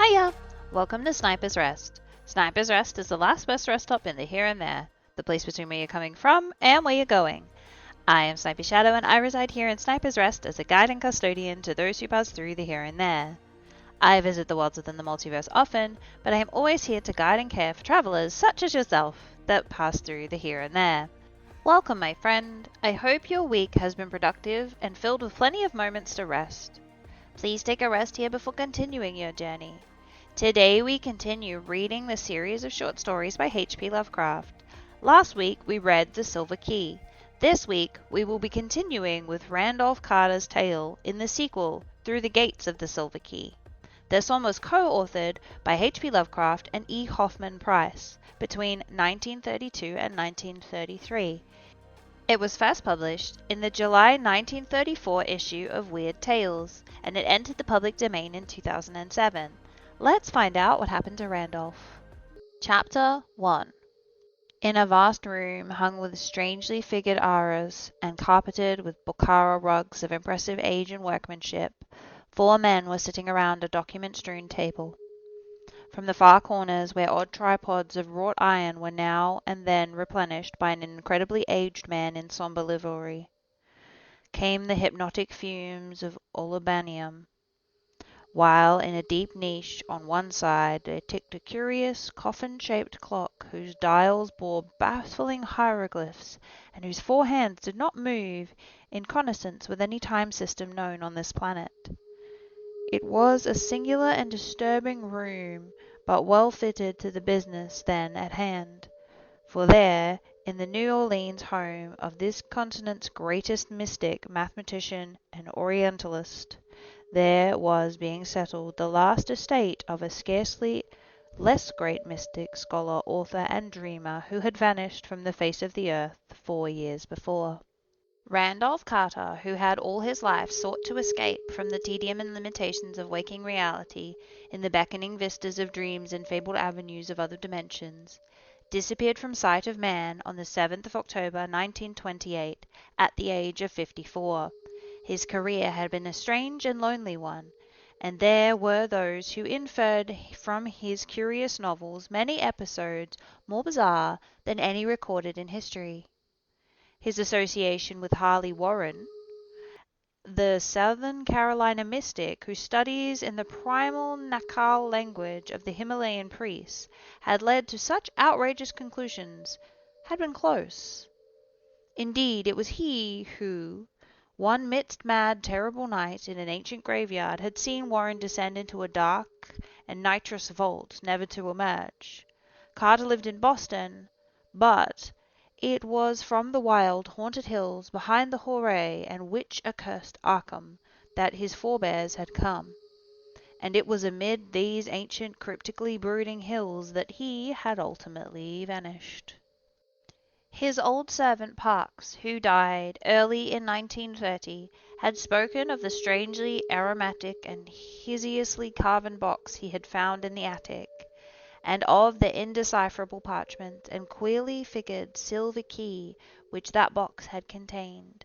Hiya! Welcome to Sniper's Rest. Sniper's Rest is the last best rest stop in the here and there, the place between where you're coming from and where you're going. I am Sniper Shadow and I reside here in Sniper's Rest as a guide and custodian to those who pass through the here and there. I visit the worlds within the multiverse often, but I am always here to guide and care for travelers such as yourself that pass through the here and there. Welcome, my friend. I hope your week has been productive and filled with plenty of moments to rest. Please take a rest here before continuing your journey. Today we continue reading the series of short stories by H.P. Lovecraft. Last week we read The Silver Key. This week we will be continuing with Randolph Carter's tale in the sequel, Through the Gates of the Silver Key. This one was co-authored by H.P. Lovecraft and E. Hoffman Price between 1932 and 1933. It was first published in the July 1934 issue of Weird Tales, and it entered the public domain in 2007. Let's find out what happened to Randolph. Chapter 1. In a vast room hung with strangely figured arras and carpeted with Bokhara rugs of impressive age and workmanship, 4 men were sitting around a document-strewn table. From the far corners, where odd tripods of wrought iron were now and then replenished by an incredibly aged man in sombre livery, came the hypnotic fumes of olubanium, while in a deep niche on one side there ticked a curious coffin-shaped clock whose dials bore baffling hieroglyphs and whose 4 hands did not move in consonance with any time system known on this planet. It was a singular and disturbing room, but well fitted to the business then at hand, for there, in the New Orleans home of this continent's greatest mystic, mathematician, and Orientalist, there was being settled the last estate of a scarcely less great mystic, scholar, author, and dreamer who had vanished from the face of the earth 4 years before. Randolph Carter, who had all his life sought to escape from the tedium and limitations of waking reality in the beckoning vistas of dreams and fabled avenues of other dimensions, disappeared from sight of man on the 7th of October 1928 at the age of 54. His career had been a strange and lonely one, and there were those who inferred from his curious novels many episodes more bizarre than any recorded in history. His association with Harley Warren, the Southern Carolina mystic who studies in the primal Nakal language of the Himalayan priests, had led to such outrageous conclusions, had been close. Indeed, it was he who, one midst mad, terrible night in an ancient graveyard, had seen Warren descend into a dark and nitrous vault, never to emerge. Carter lived in Boston, but it was from the wild, haunted hills behind the hoary and witch-accursed Arkham that his forebears had come, and it was amid these ancient, cryptically brooding hills that he had ultimately vanished. His old servant Parks, who died early in 1930, had spoken of the strangely aromatic and hideously carven box he had found in the attic, and of the indecipherable parchment and queerly figured silver key which that box had contained,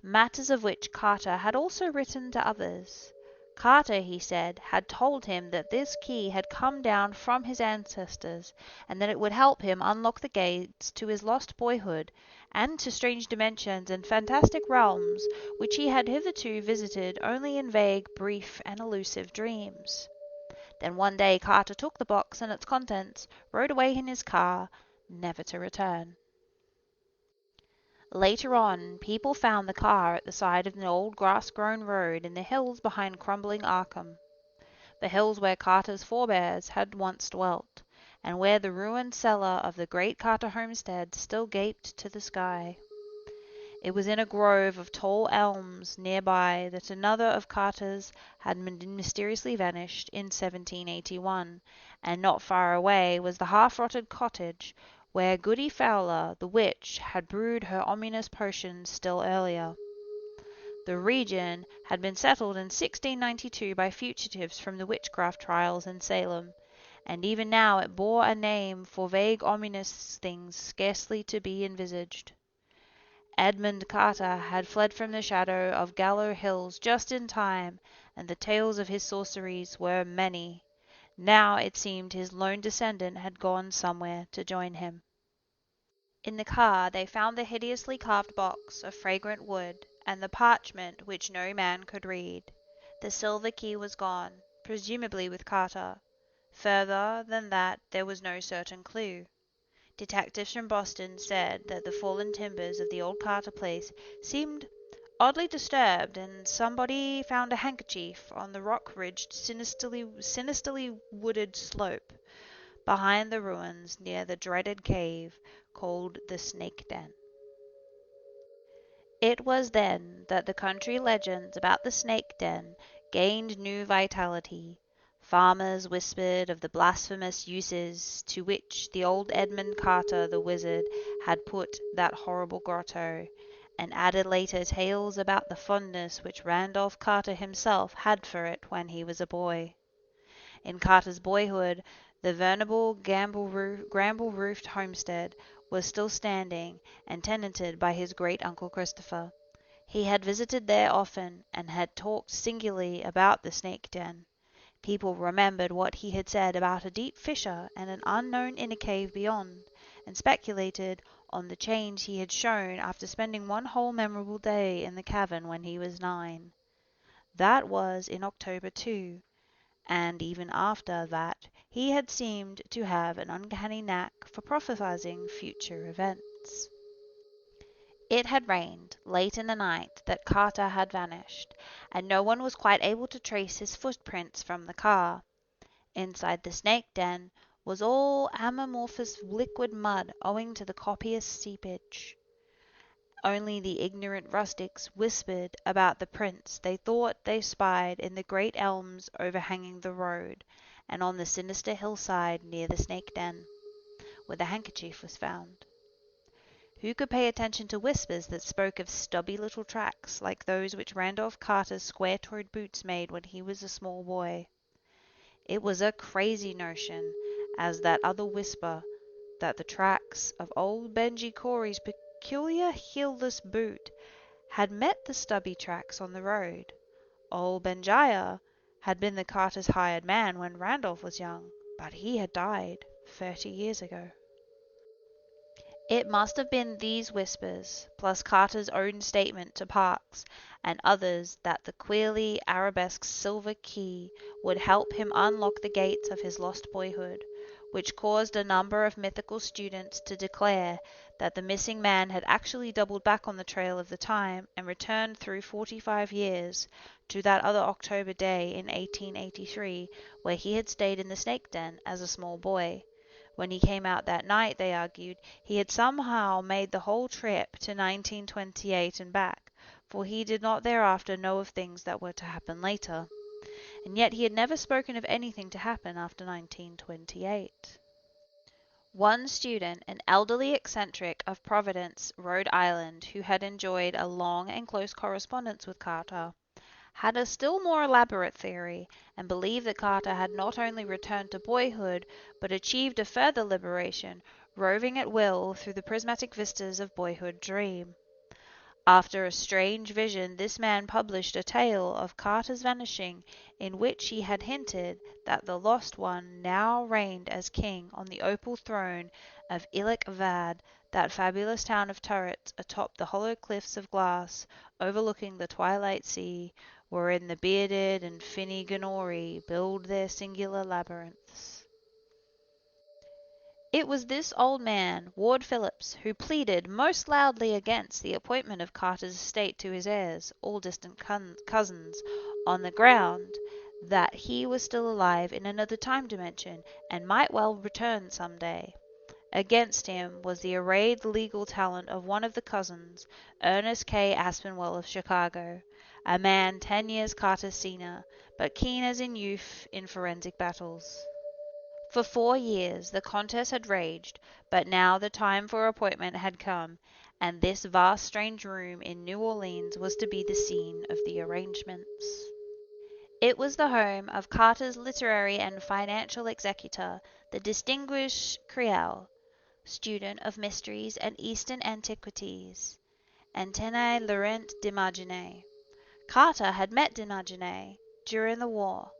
matters of which Carter had also written to others. Carter, he said, had told him that this key had come down from his ancestors, and that it would help him unlock the gates to his lost boyhood and to strange dimensions and fantastic realms which he had hitherto visited only in vague, brief, and elusive dreams. Then one day Carter took the box and its contents, rode away in his car, never to return. Later on, people found the car at the side of an old grass-grown road in the hills behind crumbling Arkham, the hills where Carter's forebears had once dwelt, and where the ruined cellar of the great Carter homestead still gaped to the sky. It was in a grove of tall elms nearby that another of Carter's had mysteriously vanished in 1781, and not far away was the half-rotted cottage where Goody Fowler, the witch, had brewed her ominous potions still earlier. The region had been settled in 1692 by fugitives from the witchcraft trials in Salem, and even now it bore a name for vague ominous things scarcely to be envisaged. Edmund Carter had fled from the shadow of Gallows Hills just in time, and the tales of his sorceries were many. Now it seemed his lone descendant had gone somewhere to join him. In the car they found the hideously carved box of fragrant wood and the parchment which no man could read. The silver key was gone, presumably with Carter. Further than that there was no certain clue. Detectives from Boston said that the fallen timbers of the old Carter place seemed oddly disturbed, and somebody found a handkerchief on the rock-ridged, sinisterly wooded slope behind the ruins near the dreaded cave called the Snake Den. It was then that the country legends about the Snake Den gained new vitality. Farmers whispered of the blasphemous uses to which the old Edmund Carter the wizard had put that horrible grotto, and added later tales about the fondness which Randolph Carter himself had for it when he was a boy. In Carter's boyhood, the venerable gamble-roofed homestead was still standing and tenanted by his great-uncle Christopher. He had visited there often and had talked singularly about the snake den. People remembered what he had said about a deep fissure and an unknown inner cave beyond, and speculated on the change he had shown after spending one whole memorable day in the cavern when he was 9. That was in October, too, and even after that he had seemed to have an uncanny knack for prophesying future events. It had rained late in the night that Carter had vanished, and no one was quite able to trace his footprints from the car. Inside the snake den was all amorphous liquid mud owing to the copious seepage. Only the ignorant rustics whispered about the prints they thought they spied in the great elms overhanging the road, and on the sinister hillside near the snake den, where the handkerchief was found. Who could pay attention to whispers that spoke of stubby little tracks like those which Randolph Carter's square-toed boots made when he was a small boy? It was a crazy notion, as that other whisper, that the tracks of old Benji Corey's peculiar heelless boot had met the stubby tracks on the road. Old Benjiah had been the Carter's hired man when Randolph was young, but he had died 30 years ago. It must have been these whispers, plus Carter's own statement to Parks and others that the queerly arabesque silver key would help him unlock the gates of his lost boyhood, which caused a number of mythical students to declare that the missing man had actually doubled back on the trail of the time and returned through 45 years to that other October day in 1883 where he had stayed in the snake den as a small boy. When he came out that night, they argued, he had somehow made the whole trip to 1928 and back, for he did not thereafter know of things that were to happen later. And yet he had never spoken of anything to happen after 1928. One student, an elderly eccentric of Providence, Rhode Island, who had enjoyed a long and close correspondence with Carter, had a still more elaborate theory, and believed that Carter had not only returned to boyhood, but achieved a further liberation, roving at will through the prismatic vistas of boyhood dream. After a strange vision, this man published a tale of Carter's vanishing, in which he had hinted that the lost one now reigned as king on the opal throne of Ilek Vad, that fabulous town of turrets atop the hollow cliffs of glass overlooking the twilight sea, wherein the bearded and finny Gnori build their singular labyrinths. It was this old man, Ward Phillips, who pleaded most loudly against the appointment of Carter's estate to his heirs, all distant cousins, on the ground that he was still alive in another time dimension and might well return some day. Against him was the arrayed legal talent of one of the cousins, Ernest K. Aspinwell of Chicago, a man 10 years Carter's senior, but keen as in youth in forensic battles. For 4 years the contest had raged, but now the time for appointment had come, and this vast strange room in New Orleans was to be the scene of the arrangements. It was the home of Carter's literary and financial executor, the distinguished Creel, student of mysteries and Eastern antiquities, Antoine Laurent d'Imagine. Carter had met d'Imagine during the war,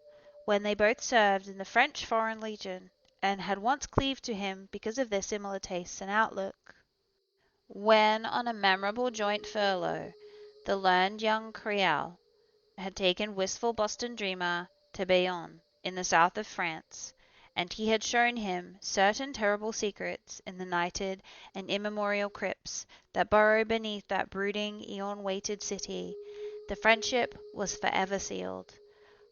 when they both served in the French Foreign Legion, and had once cleaved to him because of their similar tastes and outlook. When, on a memorable joint furlough, the learned young Creole had taken wistful Boston dreamer to Bayonne, in the south of France, and he had shown him certain terrible secrets in the nighted and immemorial crypts that burrow beneath that brooding, eon-weighted city, the friendship was forever sealed.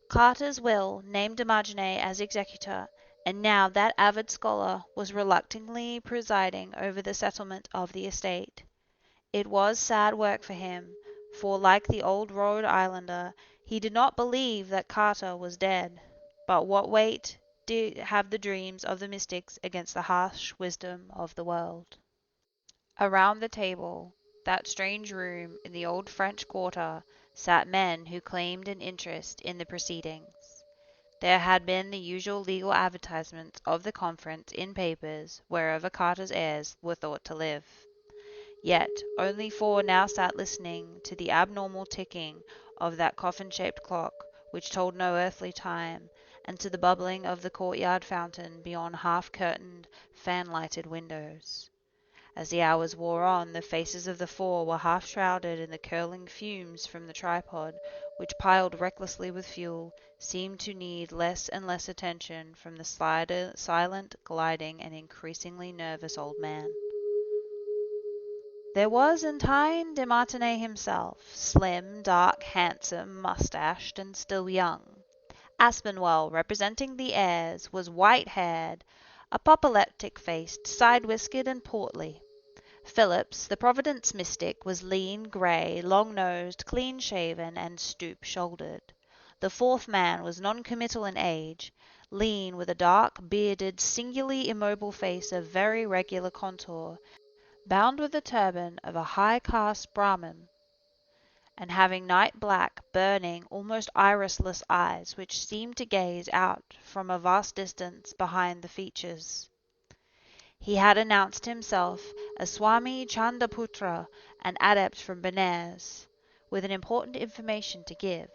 Carter's will named Imogene as executor, and now that avid scholar was reluctantly presiding over the settlement of the estate. It was sad work for him, for like the old Rhode Islander, he did not believe that Carter was dead. But what weight did have the dreams of the mystics against the harsh wisdom of the world? Around the table, that strange room in the old French quarter, sat men who claimed an interest in the proceedings. There had been the usual legal advertisements of the conference in papers wherever Carter's heirs were thought to live. Yet only 4 now sat listening to the abnormal ticking of that coffin-shaped clock which told no earthly time, and to the bubbling of the courtyard fountain beyond half-curtained, fan-lighted windows. As the hours wore on, the faces of the 4 were half-shrouded in the curling fumes from the tripod, which, piled recklessly with fuel, seemed to need less and less attention from the silent, gliding, and increasingly nervous old man. There was Etienne de Martinet himself, slim, dark, handsome, mustached, and still young. Aspinwell, representing the heirs, was white-haired, apoplectic-faced, side-whiskered, and portly. Phillips, the Providence mystic, was lean, grey, long-nosed, clean-shaven, and stoop-shouldered. The 4th man was non-committal in age, lean, with a dark, bearded, singularly immobile face of very regular contour, bound with the turban of a high-caste Brahmin, and having night-black, burning, almost irisless eyes which seemed to gaze out from a vast distance behind the features. He had announced himself as Swami Chandraputra, an adept from Benares, with an important information to give.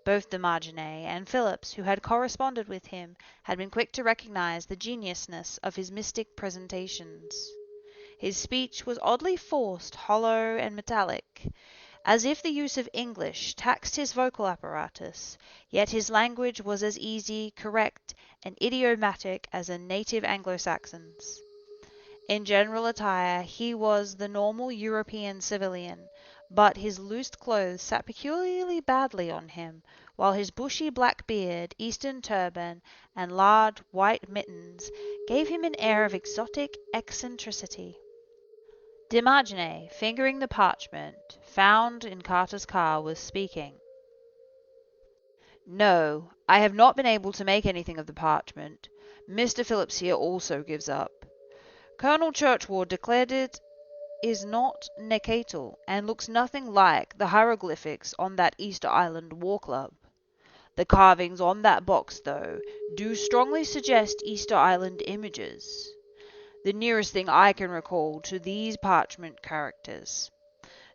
Both de Martinet and Phillips, who had corresponded with him, had been quick to recognize the genuineness of his mystic presentations. His speech was oddly forced, hollow, and metallic, as if the use of English taxed his vocal apparatus, yet his language was as easy, correct, and idiomatic as a native Anglo-Saxon's. In general attire he was the normal European civilian, but his loose clothes sat peculiarly badly on him, while his bushy black beard, Eastern turban, and large white mittens gave him an air of exotic eccentricity. De Martinet, fingering the parchment found in Carter's car, was speaking. "No, I have not been able to make anything of the parchment. Mr. Phillips here also gives up. Colonel Churchward declared it is not Nekatal, and looks nothing like the hieroglyphics on that Easter Island war club. The carvings on that box, though, do strongly suggest Easter Island images. The nearest thing I can recall to these parchment characters.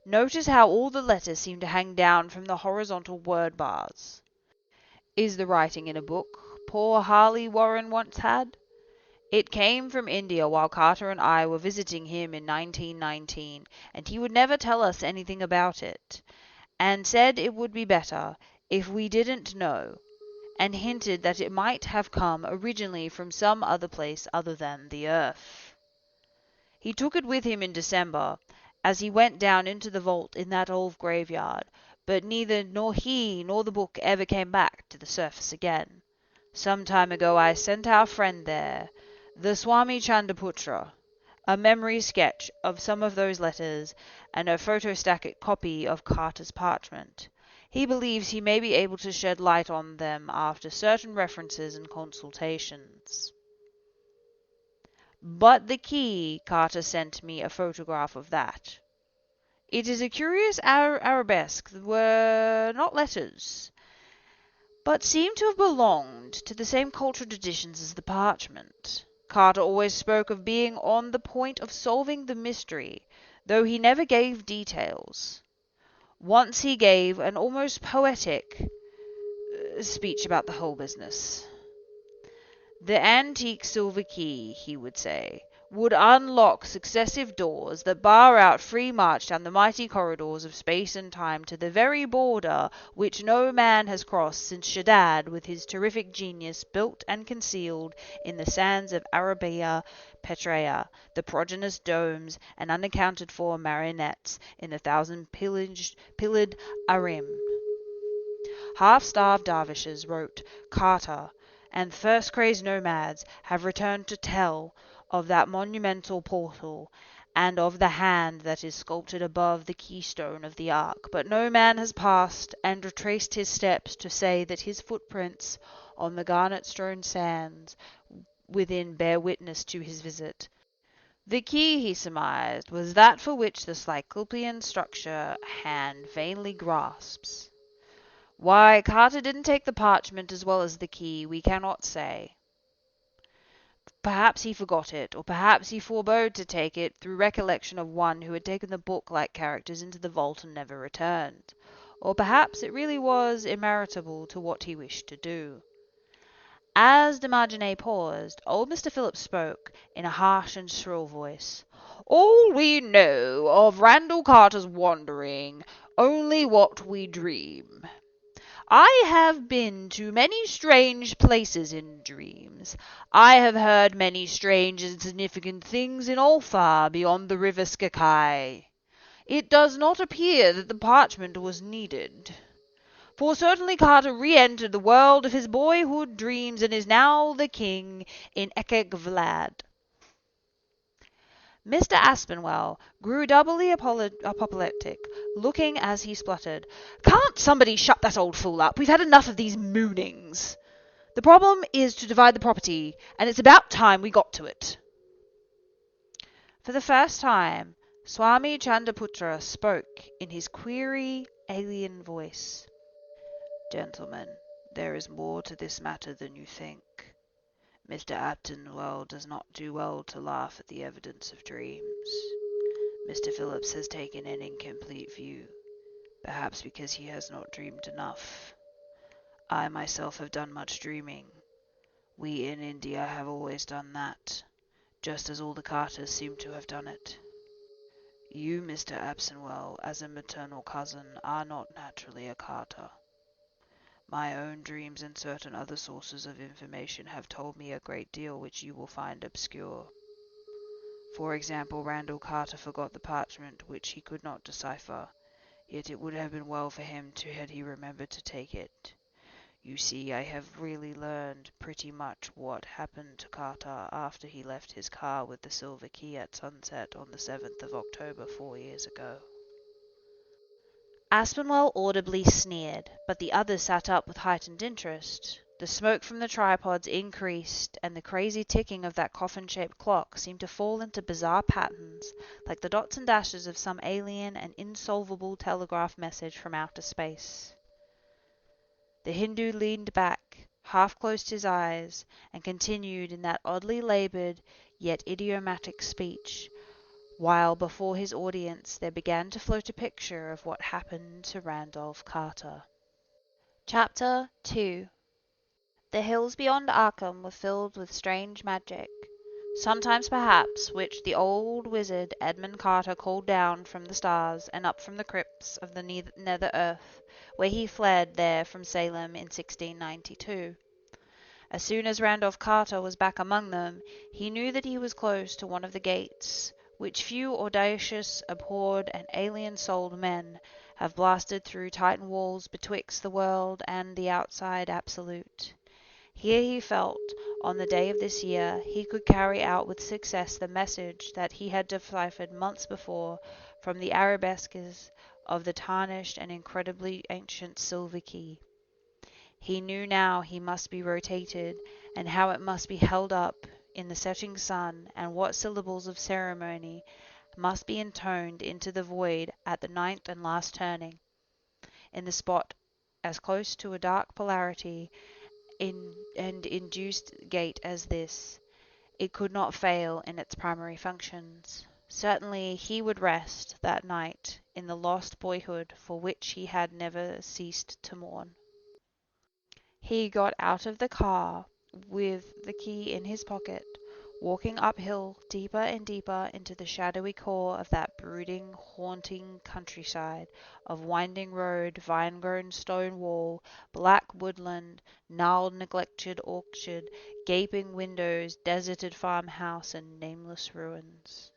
Notice how all the letters seem to hang down from the horizontal word bars. Is the writing in a book poor Harley Warren once had? It came from India while Carter and I were visiting him in 1919, and he would never tell us anything about it, and said it would be better if we didn't know, and hinted that it might have come originally from some other place other than the earth. He took it with him in December, as he went down into the vault in that old graveyard, but neither nor he nor the book ever came back to the surface again. Some time ago I sent our friend there, the Swami Chandraputra, a memory sketch of some of those letters and a photostatic copy of Carter's parchment. He believes he may be able to shed light on them after certain references and consultations. But the key, Carter sent me a photograph of that. It is a curious arabesque that were not letters, but seem to have belonged to the same cultural traditions as the parchment. Carter always spoke of being on the point of solving the mystery, though he never gave details. Once he gave an almost poetic speech about the whole business. The antique silver key, he would say, would unlock successive doors that bar out free march down the mighty corridors of space and time to the very border which no man has crossed since Shaddad, with his terrific genius, built and concealed in the sands of Arabia Petraea the prodigious domes and unaccounted for marionettes in the thousand pillared Arim. Half-starved dervishes, wrote Carter, and thirst-crazed nomads have returned to tell of that monumental portal and of the hand that is sculpted above the keystone of the ark, but no man has passed and retraced his steps to say that his footprints on the garnet-strewn sands within bear witness to his visit. The key, he surmised, was that for which the Cyclopean structure hand vainly grasps. Why Carter didn't take the parchment as well as the key, we cannot say. Perhaps he forgot it, or perhaps he forebode to take it through recollection of one who had taken the book-like characters into the vault and never returned. Or perhaps it really was immeritable to what he wished to do. As D'Margenais paused, old Mr. Phillips spoke in a harsh and shrill voice. All we know of Randall Carter's wandering, only what we dream. I have been to many strange places in dreams. I have heard many strange and significant things in all far beyond the river Scakai. It does not appear that the parchment was needed. For certainly Carter re-entered the world of his boyhood dreams and is now the king in Ekek Vlad. Mr. Aspinwell grew doubly apoplectic, looking as he spluttered, Can't somebody shut that old fool up? We've had enough of these moonings. The problem is to divide the property, and it's about time we got to it. For the first time, Swami Chandraputra spoke in his queery, alien voice. Gentlemen, there is more to this matter than you think. Mr. Aspinwell does not do well to laugh at the evidence of dreams. Mr. Phillips has taken an incomplete view, perhaps because he has not dreamed enough. I myself have done much dreaming. We in India have always done that, just as all the Carters seem to have done it. You, Mr. Aspinwell, as a maternal cousin, are not naturally a Carter. My own dreams and certain other sources of information have told me a great deal which you will find obscure. For example, Randall Carter forgot the parchment which he could not decipher, yet it would have been well for him had he remembered to take it. You see, I have really learned pretty much what happened to Carter after he left his car with the silver key at sunset on the 7th of October 4 years ago. Aspinwell audibly sneered, but the others sat up with heightened interest. The smoke from the tripods increased, and the crazy ticking of that coffin-shaped clock seemed to fall into bizarre patterns, like the dots and dashes of some alien and insolvable telegraph message from outer space. The Hindu leaned back, half-closed his eyes, and continued in that oddly laboured, yet idiomatic speech, while before his audience there began to float a picture of what happened to Randolph Carter. Chapter 2. The hills beyond Arkham were filled with strange magic, sometimes perhaps which the old wizard Edmund Carter called down from the stars and up from the crypts of the nether earth, where he fled there from Salem in 1692. As soon as Randolph Carter was back among them, he knew that he was close to one of the gates, which few audacious, abhorred, and alien-souled men have blasted through Titan walls betwixt the world and the outside absolute. Here he felt, on the day of this year, he could carry out with success the message that he had deciphered months before from the arabesques of the tarnished and incredibly ancient silver key. He knew now he must be rotated, and how it must be held up in the setting sun, and what syllables of ceremony must be intoned into the void at the ninth and last turning, in the spot as close to a dark polarity and induced gate as this. It could not fail in its primary functions. Certainly he would rest that night in the lost boyhood for which he had never ceased to mourn. He got out of the car with the key in his pocket, walking uphill deeper and deeper into the shadowy core of that brooding, haunting countryside of winding road, vine-grown stone wall, black woodland, gnarled neglected orchard, gaping windows, deserted farmhouse, and nameless ruins.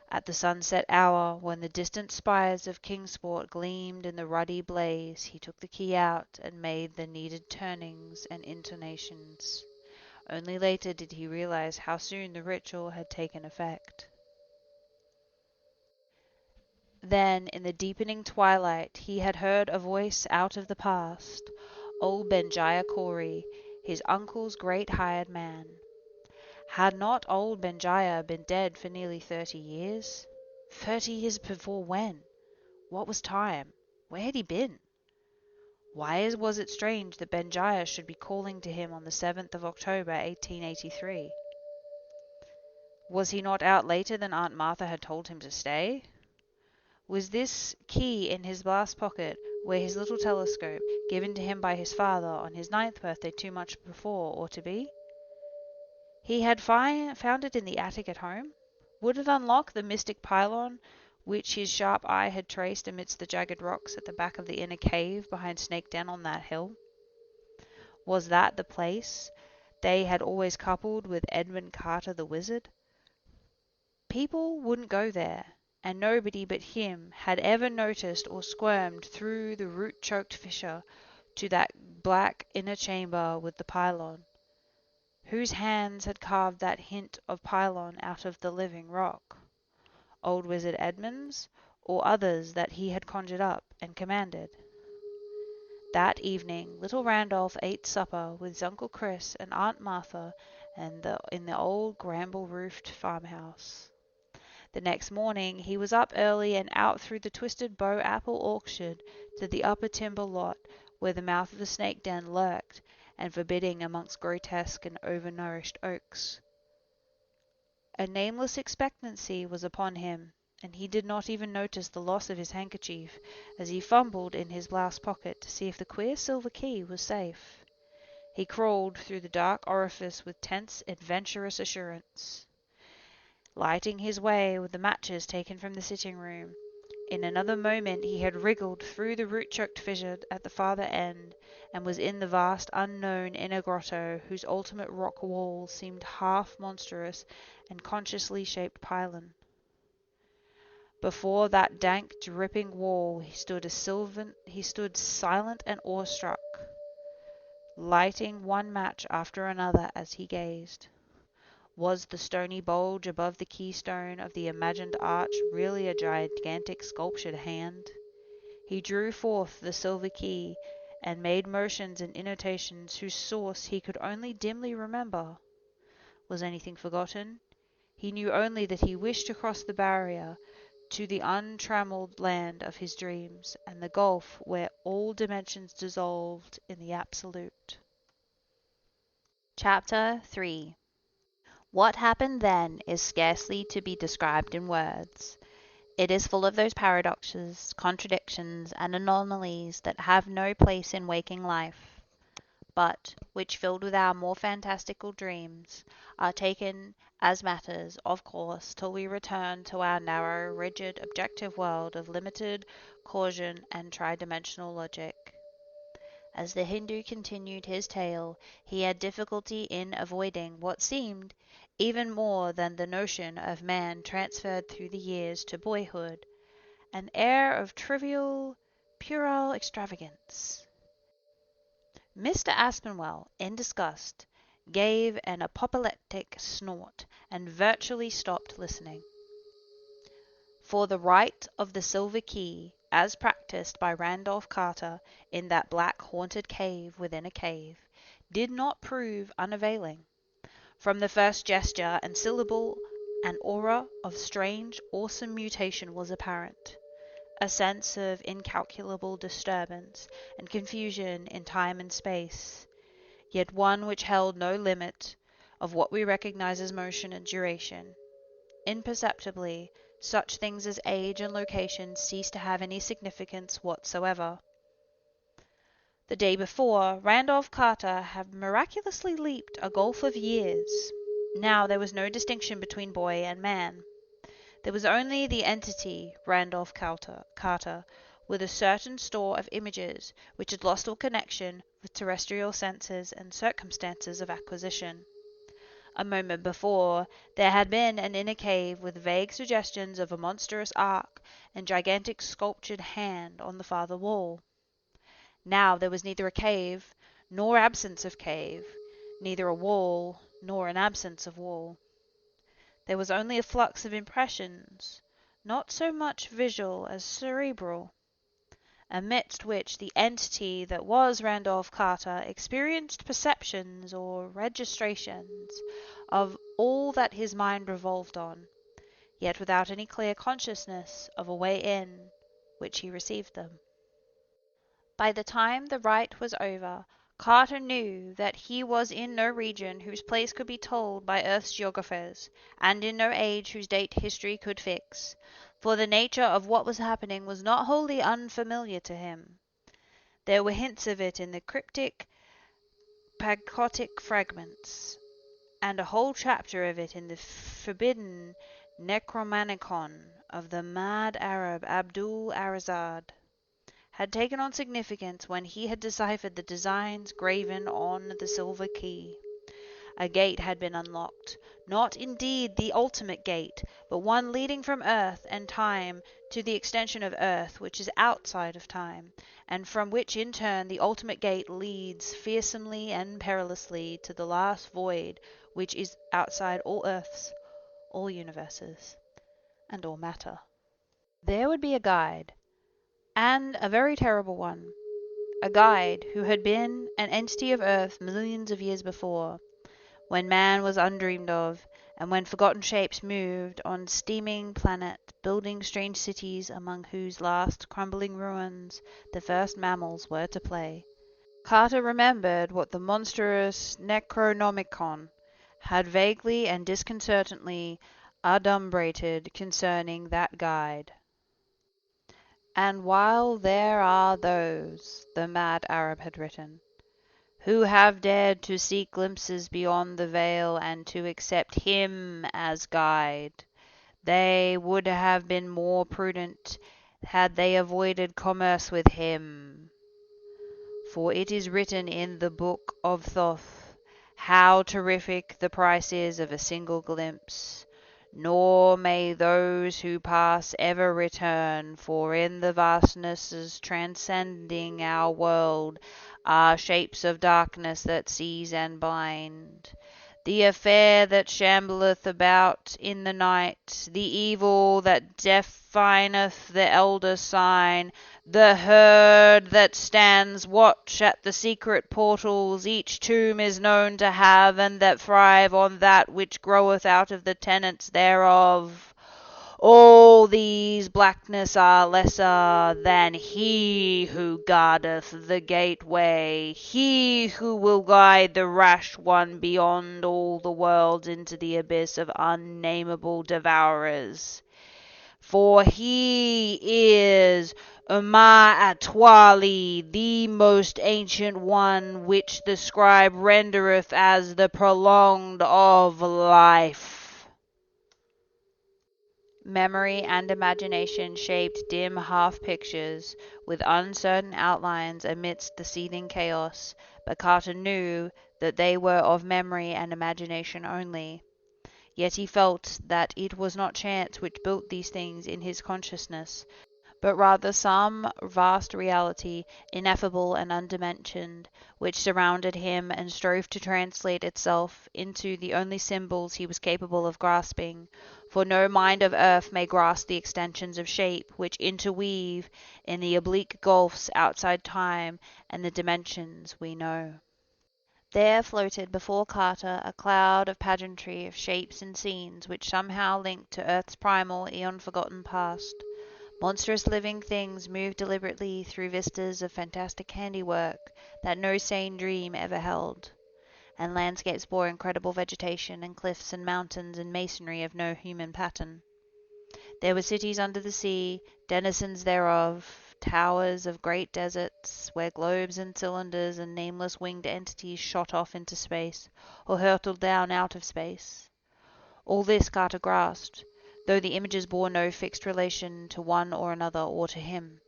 At the sunset hour, when the distant spires of Kingsport gleamed in the ruddy blaze, he took the key out and made the needed turnings and intonations. Only later did he realize how soon the ritual had taken effect. Then, in the deepening twilight, he had heard a voice out of the past, old Benjaya Corey, his uncle's great hired man. Had not old Benjaya been dead for nearly 30 years? 30 years before when? What was time? Where had he been? Why was it strange that Benjaya should be calling to him on the 7th of October, 1883? Was he not out later than Aunt Martha had told him to stay? Was this key in his vast pocket, where his little telescope, given to him by his father on his 9th birthday too much before, ought to be? He had found it in the attic at home. Would it unlock the mystic pylon which his sharp eye had traced amidst the jagged rocks at the back of the inner cave behind Snake Den on that hill? Was that the place they had always coupled with Edmund Carter the wizard? People wouldn't go there, and nobody but him had ever noticed or squirmed through the root-choked fissure to that black inner chamber with the pylon. Whose hands had carved that hint of pylon out of the living rock? Old Wizard Edmund's, or others that he had conjured up and commanded? That evening little Randolph ate supper with his Uncle Chris and Aunt Martha in the old gramble-roofed farmhouse. The next morning he was up early and out through the twisted bow apple orchard to the upper timber lot where the mouth of the snake den lurked, and forbidding amongst grotesque and overnourished oaks. A nameless expectancy was upon him, and he did not even notice the loss of his handkerchief as he fumbled in his blouse pocket to see if the queer silver key was safe. He crawled through the dark orifice with tense, adventurous assurance, lighting his way with the matches taken from the sitting-room. In another moment he had wriggled through the root-choked fissure at the farther end, and was in the vast unknown inner grotto, whose ultimate rock wall seemed half-monstrous and consciously shaped pylon. Before that dank, dripping wall he stood silent and awestruck, lighting one match after another as he gazed. Was the stony bulge above the keystone of the imagined arch really a gigantic sculptured hand? He drew forth the silver key and made motions and intonations whose source he could only dimly remember. Was anything forgotten? He knew only that he wished to cross the barrier to the untrammeled land of his dreams, and the gulf where all dimensions dissolved in the absolute. Chapter 3. What happened then is scarcely to be described in words. It is full of those paradoxes, contradictions, and anomalies that have no place in waking life, but which, filled with our more fantastical dreams, are taken as matters of course till we return to our narrow, rigid, objective world of limited caution and tridimensional logic. As the Hindu continued his tale, he had difficulty in avoiding what seemed, even more than the notion of man transferred through the years to boyhood, an air of trivial, puerile extravagance. Mr. Aspinwell, in disgust, gave an apoplectic snort and virtually stopped listening. For the rite of the silver key, as practiced by Randolph Carter in that black haunted cave within a cave, did not prove unavailing. From the first gesture and syllable an aura of strange, awesome mutation was apparent, a sense of incalculable disturbance and confusion in time and space, yet one which held no limit of what we recognize as motion and duration. Imperceptibly, such things as age and location ceased to have any significance whatsoever. The day before, Randolph Carter had miraculously leaped a gulf of years. Now there was no distinction between boy and man. There was only the entity, Randolph Carter, with a certain store of images which had lost all connection with terrestrial senses and circumstances of acquisition. A moment before, there had been an inner cave with vague suggestions of a monstrous ark and gigantic sculptured hand on the farther wall. Now there was neither a cave nor absence of cave, neither a wall nor an absence of wall. There was only a flux of impressions, not so much visual as cerebral, amidst which the entity that was Randolph Carter experienced perceptions or registrations of all that his mind revolved on, yet without any clear consciousness of a way in which he received them. By the time the rite was over, Carter knew that he was in no region whose place could be told by Earth's geographers, and in no age whose date history could fix, for the nature of what was happening was not wholly unfamiliar to him. There were hints of it in the cryptic Pagcotic fragments, and a whole chapter of it in the forbidden Necromanicon of the mad Arab Abdul Arazad had taken on significance when he had deciphered the designs graven on the silver key. A gate had been unlocked, not indeed the ultimate gate, but one leading from earth and time to the extension of earth which is outside of time, and from which in turn the ultimate gate leads fearsomely and perilously to the last void which is outside all earths, all universes, and all matter. There would be a guide, and a very terrible one, a guide who had been an entity of earth millions of years before, when man was undreamed of, and when forgotten shapes moved on steaming planets, building strange cities among whose last crumbling ruins the first mammals were to play. Carter remembered what the monstrous Necronomicon had vaguely and disconcertingly adumbrated concerning that guide. And while there are those, the mad Arab had written, who have dared to seek glimpses beyond the veil and to accept him as guide, they would have been more prudent had they avoided commerce with him. For it is written in the book of Thoth how terrific the price is of a single glimpse, nor may those who pass ever return, for in the vastnesses transcending our world are shapes of darkness that seize and bind. The affair that shambleth about in the night, the evil that defineth the elder sign, the herd that stands watch at the secret portals each tomb is known to have, and that thrive on that which groweth out of the tenants thereof. All these blackness are lesser than he who guardeth the gateway, he who will guide the rash one beyond all the worlds into the abyss of unnameable devourers. For he is Atwali, the most ancient one, which the scribe rendereth as the prolonged of life. Memory and imagination shaped dim half-pictures with uncertain outlines amidst the seething chaos, but Carter knew that they were of memory and imagination only. Yet he felt that it was not chance which built these things in his consciousness, but rather some vast reality, ineffable and undimensioned, which surrounded him and strove to translate itself into the only symbols he was capable of grasping, for no mind of earth may grasp the extensions of shape which interweave in the oblique gulfs outside time and the dimensions we know. There floated before Carter a cloud of pageantry of shapes and scenes which somehow linked to Earth's primal, eon-forgotten past. Monstrous living things moved deliberately through vistas of fantastic handiwork that no sane dream ever held, and landscapes bore incredible vegetation and cliffs and mountains and masonry of no human pattern. There were cities under the sea, denizens thereof, towers of great deserts, where globes and cylinders and nameless winged entities shot off into space, or hurtled down out of space. All this Carter grasped, though the images bore no fixed relation to one or another or to him.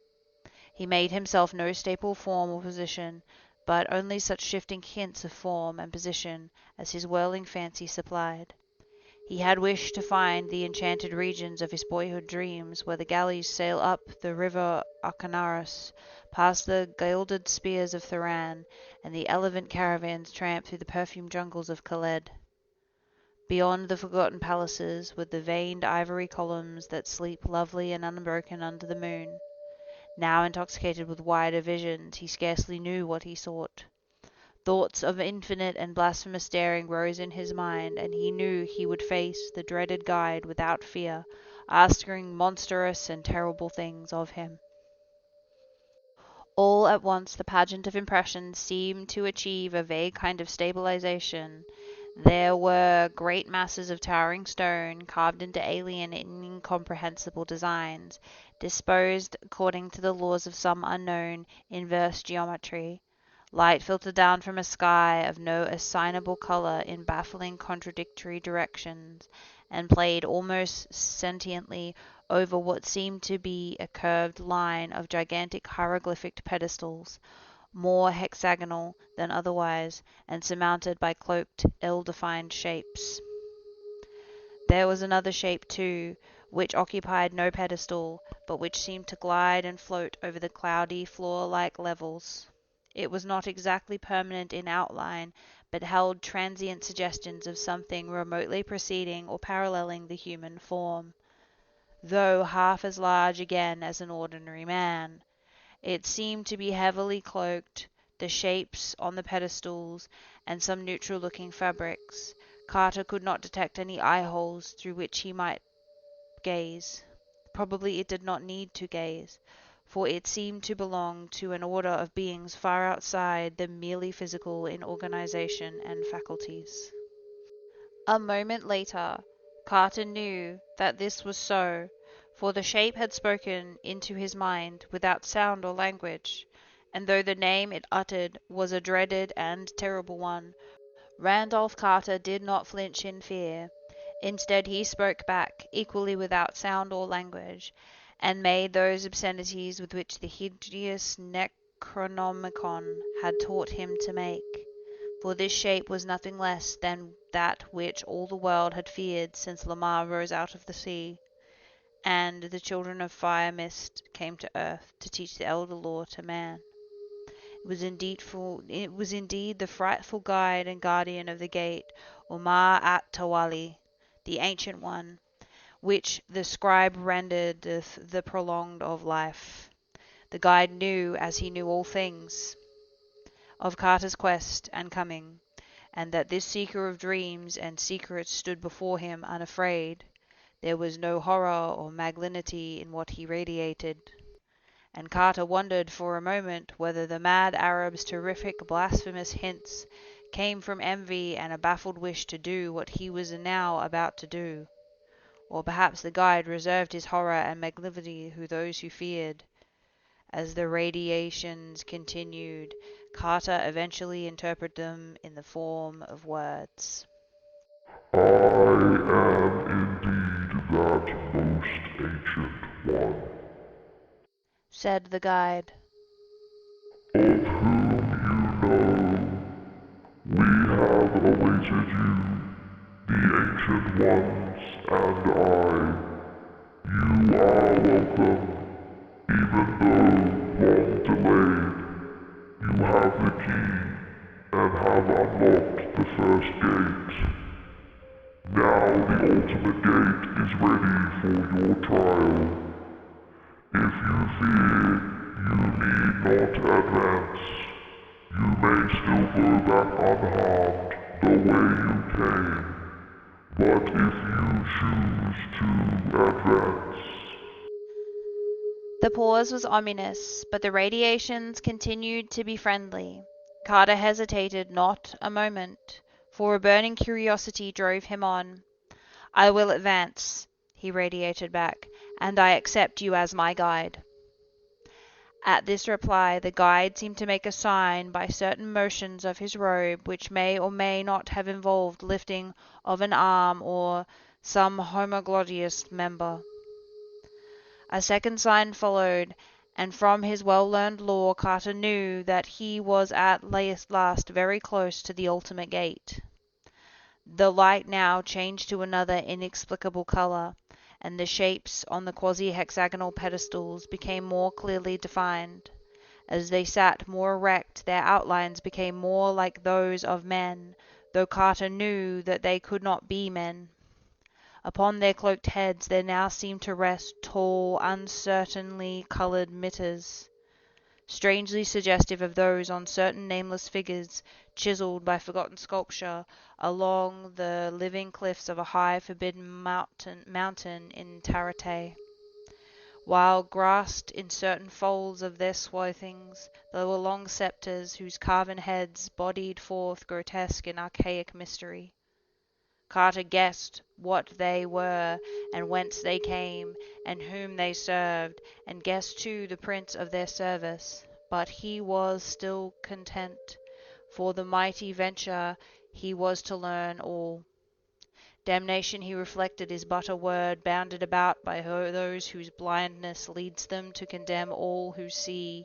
He made himself no staple form or position, but only such shifting hints of form and position as his whirling fancy supplied. He had wished to find the enchanted regions of his boyhood dreams, where the galleys sail up the river Acquaintances, past the gilded spears of Thuran, and the elephant caravans tramp through the perfumed jungles of Khaled. Beyond the forgotten palaces, with the veined ivory columns that sleep lovely and unbroken under the moon. Now intoxicated with wider visions, he scarcely knew what he sought. Thoughts of infinite and blasphemous daring rose in his mind, and he knew he would face the dreaded guide without fear, asking monstrous and terrible things of him. All at once the pageant of impressions seemed to achieve a vague kind of stabilization. There were great masses of towering stone, carved into alien and incomprehensible designs, disposed according to the laws of some unknown, inverse geometry. Light filtered down from a sky of no assignable color in baffling contradictory directions, and played almost sentiently over what seemed to be a curved line of gigantic hieroglyphic pedestals, more hexagonal than otherwise, and surmounted by cloaked, ill-defined shapes. There was another shape, too, which occupied no pedestal, but which seemed to glide and float over the cloudy, floor-like levels. It was not exactly permanent in outline, but held transient suggestions of something remotely preceding or paralleling the human form, though half as large again as an ordinary man. It seemed to be heavily cloaked, the shapes on the pedestals, and some neutral-looking fabrics. Carter could not detect any eye-holes through which he might gaze. Probably it did not need to gaze, for it seemed to belong to an order of beings far outside the merely physical in organization and faculties. A moment later, Carter knew that this was so, for the shape had spoken into his mind without sound or language, and though the name it uttered was a dreaded and terrible one, Randolph Carter did not flinch in fear. Instead, he spoke back, equally without sound or language, and made those obscenities with which the hideous Necronomicon had taught him to make. For this shape was nothing less than that which all the world had feared since Lamar rose out of the sea, and the children of fire mist came to earth to teach the elder law to man. It was indeed the frightful guide and guardian of the gate, Umar at Tawali, the ancient one, which the scribe rendereth the prolonged of life. The guide knew, as he knew all things, of Carter's quest and coming, and that this seeker of dreams and secrets stood before him unafraid. There was no horror or malignity in what he radiated, and Carter wondered for a moment whether the mad Arab's terrific blasphemous hints came from envy and a baffled wish to do what he was now about to do, or perhaps the guide reserved his horror and malignity to those who feared. As the radiations continued, Carter eventually interpreted them in the form of words. I am indeed that most ancient one, said the guide, of whom you know. We have awaited you, the ancient ones and I. You are welcome, even though long delayed. You have the key, and have unlocked the first gate. Now the ultimate gate is ready for your trial. If you fear, you need not advance. You may still go back unharmed the way you came, but if you choose to advance. The pause was ominous, but the radiations continued to be friendly. Carter hesitated not a moment, for a burning curiosity drove him on. I will advance, he radiated back, and I accept you as my guide. At this reply the guide seemed to make a sign by certain motions of his robe which may or may not have involved lifting of an arm or some homoglottious member. A second sign followed, and from his well-learned lore Carter knew that he was at last very close to the ultimate gate. The light now changed to another inexplicable color, and the shapes on the quasi-hexagonal pedestals became more clearly defined. As they sat more erect, their outlines became more like those of men, though Carter knew that they could not be men. Upon their cloaked heads there now seemed to rest tall, uncertainly colored mittens, strangely suggestive of those on certain nameless figures chiseled by forgotten sculpture along the living cliffs of a high, forbidden mountain in Taratay. While grasped in certain folds of their swathings, there were long sceptres whose carven heads bodied forth grotesque and archaic mystery. Carter guessed what they were, and whence they came, and whom they served, and guessed too the prince of their service, but he was still content. For the mighty venture he was to learn all. Damnation, he reflected, is but a word bounded about by those whose blindness leads them to condemn all who see,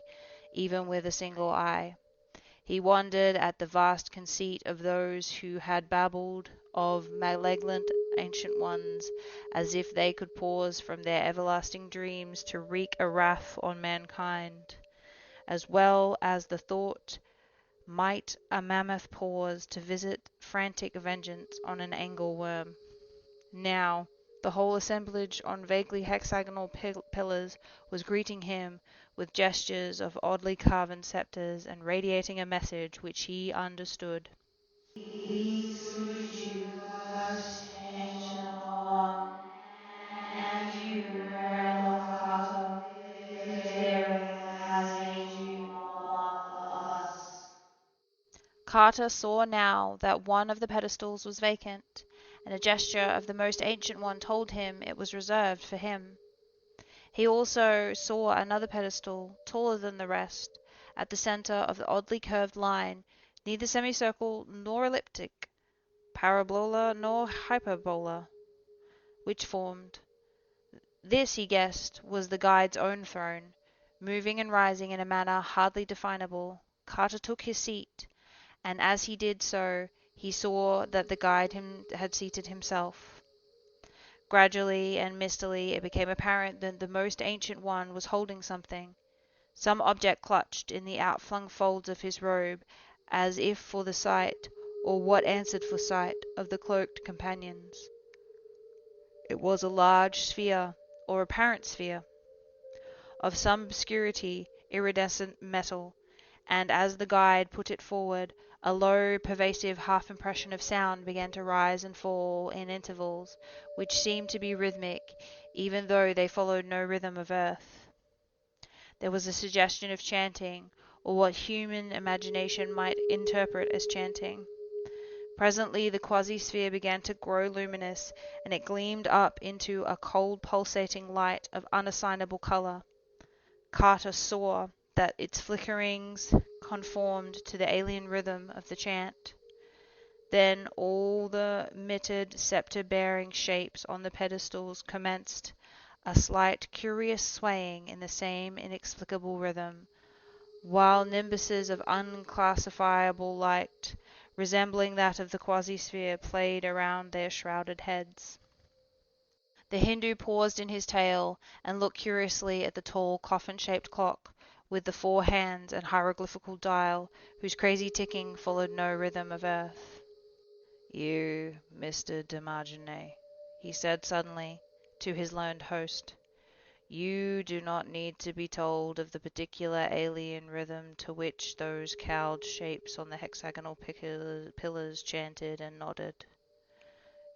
even with a single eye. He wondered at the vast conceit of those who had babbled of malignant ancient ones, as if they could pause from their everlasting dreams to wreak a wrath on mankind, as well as the thought might a mammoth pause to visit frantic vengeance on an angleworm. Now, the whole assemblage on vaguely hexagonal pillars was greeting him with gestures of oddly carven sceptres and radiating a message which he understood. We salute you, first ancient one, and you, Randolph Carter, whose daring has made you one of us. Carter saw now that one of the pedestals was vacant, and a gesture of the most ancient one told him it was reserved for him. He also saw another pedestal, taller than the rest, at the center of the oddly curved line, neither semicircle nor elliptic, parabola nor hyperbola, which formed. This, he guessed, was the guide's own throne, moving and rising in a manner hardly definable. Carter took his seat, and as he did so, he saw that the guide had seated himself. Gradually and mistily it became apparent that the most ancient one was holding something, some object clutched in the outflung folds of his robe, as if for the sight, or what answered for sight, of the cloaked companions. It was a large sphere, or apparent sphere, of some obscurity, iridescent metal, and as the guide put it forward, a low, pervasive half-impression of sound began to rise and fall in intervals, which seemed to be rhythmic, even though they followed no rhythm of earth. There was a suggestion of chanting, or what human imagination might interpret as chanting. Presently the quasi-sphere began to grow luminous, and it gleamed up into a cold pulsating light of unassignable color. Carter saw that its flickerings conformed to the alien rhythm of the chant. Then all the mitted, scepter-bearing shapes on the pedestals commenced a slight, curious swaying in the same inexplicable rhythm, while nimbuses of unclassifiable light, resembling that of the quasi-sphere, played around their shrouded heads. The Hindu paused in his tale and looked curiously at the tall, coffin-shaped clock with the 4 hands and hieroglyphical dial, whose crazy ticking followed no rhythm of earth. "You, Mr. de Margenay," he said suddenly to his learned host, "you do not need to be told of the particular alien rhythm to which those cowled shapes on the hexagonal pillars chanted and nodded.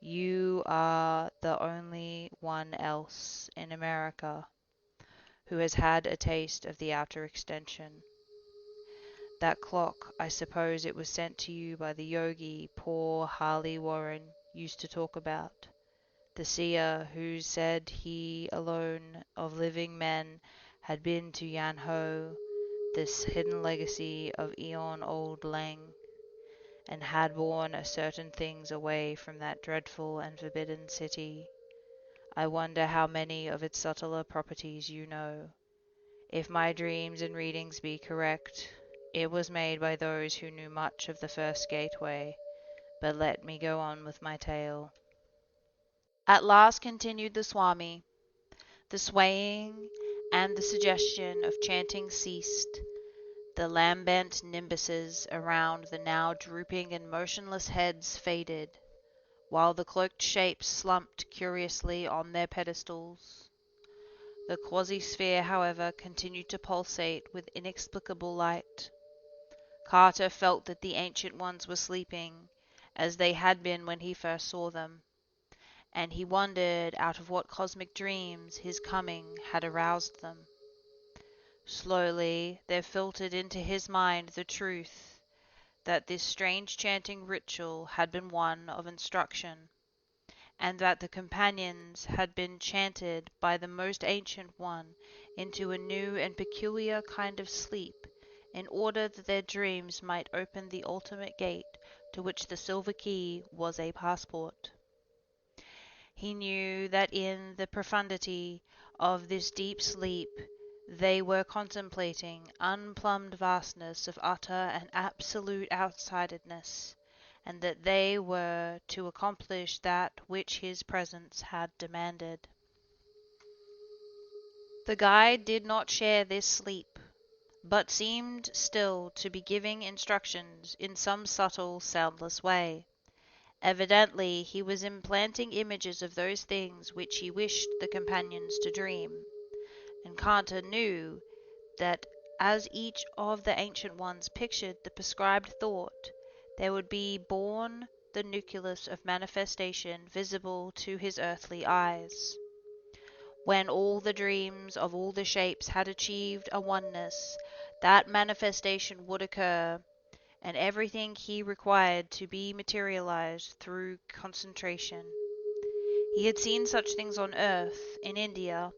You are the only one else in America who has had a taste of the outer extension. That clock, I suppose it was sent to you by the yogi poor Harley Warren used to talk about, the seer who said he alone of living men had been to Yan Ho, this hidden legacy of eon-old Lang, and had borne a certain things away from that dreadful and forbidden city. I wonder how many of its subtler properties you know. If my dreams and readings be correct, it was made by those who knew much of the first gateway. But let me go on with my tale. At last, continued the Swami, the swaying and the suggestion of chanting ceased. The lambent nimbuses around the now drooping and motionless heads faded, while the cloaked shapes slumped curiously on their pedestals. The quasi-sphere, however, continued to pulsate with inexplicable light. Carter felt that the ancient ones were sleeping, as they had been when he first saw them, and he wondered out of what cosmic dreams his coming had aroused them. Slowly there filtered into his mind the truth that this strange chanting ritual had been one of instruction, and that the companions had been chanted by the most ancient one into a new and peculiar kind of sleep, in order that their dreams might open the ultimate gate to which the silver key was a passport. He knew that in the profundity of this deep sleep they were contemplating unplumbed vastness of utter and absolute outsidedness, and that they were to accomplish that which his presence had demanded. The guide did not share this sleep, but seemed still to be giving instructions in some subtle, soundless way. Evidently he was implanting images of those things which he wished the companions to dream, and Carter knew that as each of the ancient ones pictured the prescribed thought, there would be born the nucleus of manifestation visible to his earthly eyes. When all the dreams of all the shapes had achieved a oneness, that manifestation would occur, and everything he required to be materialized through concentration. He had seen such things on earth, in India,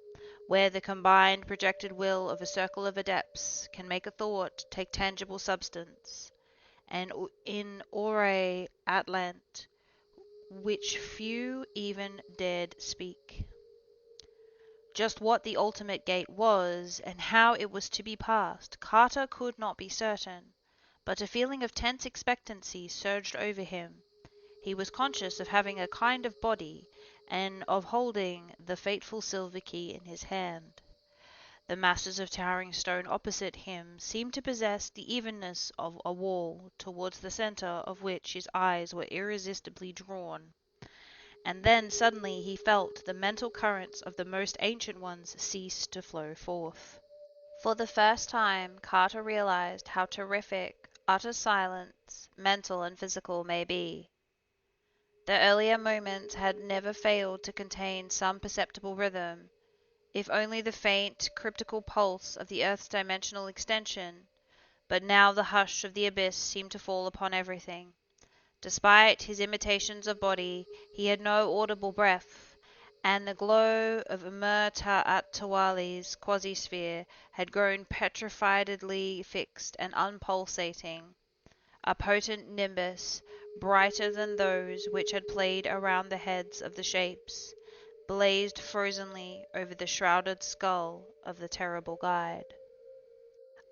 where the combined projected will of a circle of adepts can make a thought take tangible substance, and in Ore Atlant, which few even dared speak. Just what the ultimate gate was, and how it was to be passed, Carter could not be certain, but a feeling of tense expectancy surged over him. He was conscious of having a kind of body, and of holding the fateful silver key in his hand. The masses of towering stone opposite him seemed to possess the evenness of a wall, towards the centre of which his eyes were irresistibly drawn. And then suddenly he felt the mental currents of the most ancient ones cease to flow forth. For the first time Carter realized how terrific utter silence, mental and physical, may be. The earlier moments had never failed to contain some perceptible rhythm, if only the faint, cryptical pulse of the earth's dimensional extension, but now the hush of the abyss seemed to fall upon everything. Despite his imitations of body, he had no audible breath, and the glow of Umur-Ta'at-Tawali's quasi-sphere had grown petrifiedly fixed and unpulsating, a potent nimbus, brighter than those which had played around the heads of the shapes, blazed frozenly over the shrouded skull of the terrible guide.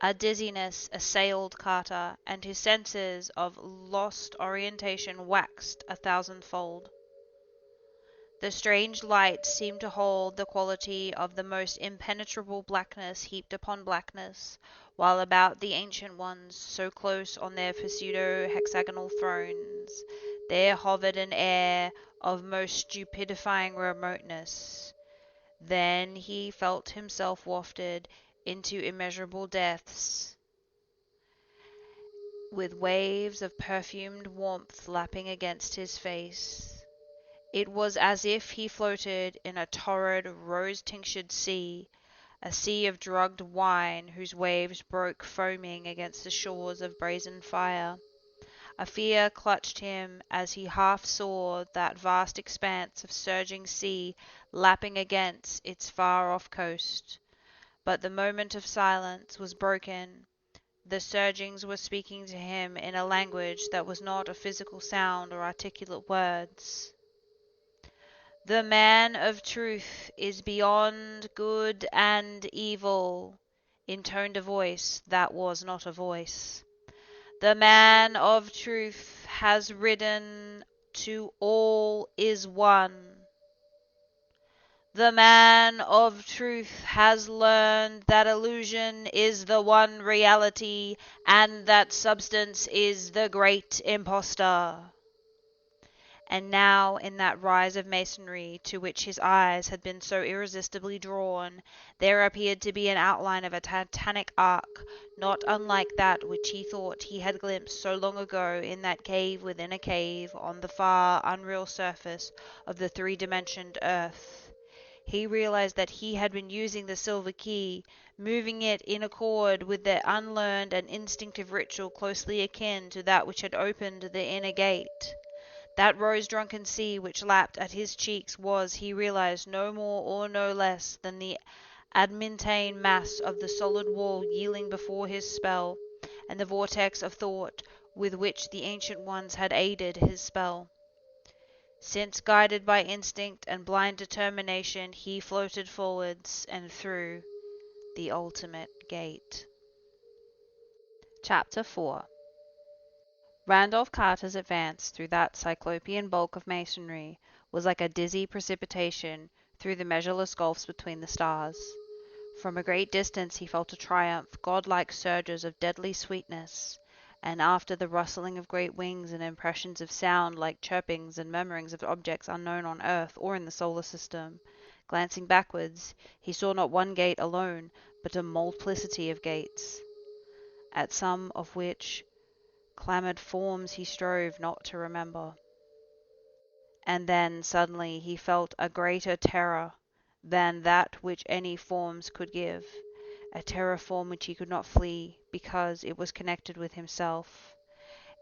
A dizziness assailed Carter, and his senses of lost orientation waxed 1,000-fold. The strange light seemed to hold the quality of the most impenetrable blackness heaped upon blackness, while about the ancient ones, so close on their pseudo-hexagonal thrones, there hovered an air of most stupidifying remoteness. Then he felt himself wafted into immeasurable depths, with waves of perfumed warmth lapping against his face. It was as if he floated in a torrid, rose-tinctured sea, a sea of drugged wine whose waves broke foaming against the shores of brazen fire. A fear clutched him as he half saw that vast expanse of surging sea lapping against its far-off coast. But the moment of silence was broken. The surgings were speaking to him in a language that was not a physical sound or articulate words. The man of truth is beyond good and evil, intoned a voice that was not a voice. The man of truth has ridden to all is one. The man of truth has learned that illusion is the one reality and that substance is the great impostor. And now, in that rise of masonry to which his eyes had been so irresistibly drawn, there appeared to be an outline of a titanic arc, not unlike that which he thought he had glimpsed so long ago in that cave within a cave on the far, unreal surface of the three-dimensioned earth. He realized that he had been using the silver key, moving it in accord with the unlearned and instinctive ritual closely akin to that which had opened the inner gate. That rose-drunken sea which lapped at his cheeks was, he realized, no more or no less than the adamantine mass of the solid wall yielding before his spell, and the vortex of thought with which the ancient ones had aided his spell. Since, guided by instinct and blind determination, he floated forwards and through the ultimate gate. Chapter 4. Randolph Carter's advance through that cyclopean bulk of masonry was like a dizzy precipitation through the measureless gulfs between the stars. From a great distance he felt a triumph, godlike surges of deadly sweetness, and after the rustling of great wings and impressions of sound like chirpings and murmurings of objects unknown on earth or in the solar system, glancing backwards, he saw not one gate alone, but a multiplicity of gates, at some of which clamoured forms he strove not to remember. And then suddenly he felt a greater terror than that which any forms could give, a terror from which he could not flee, because it was connected with himself.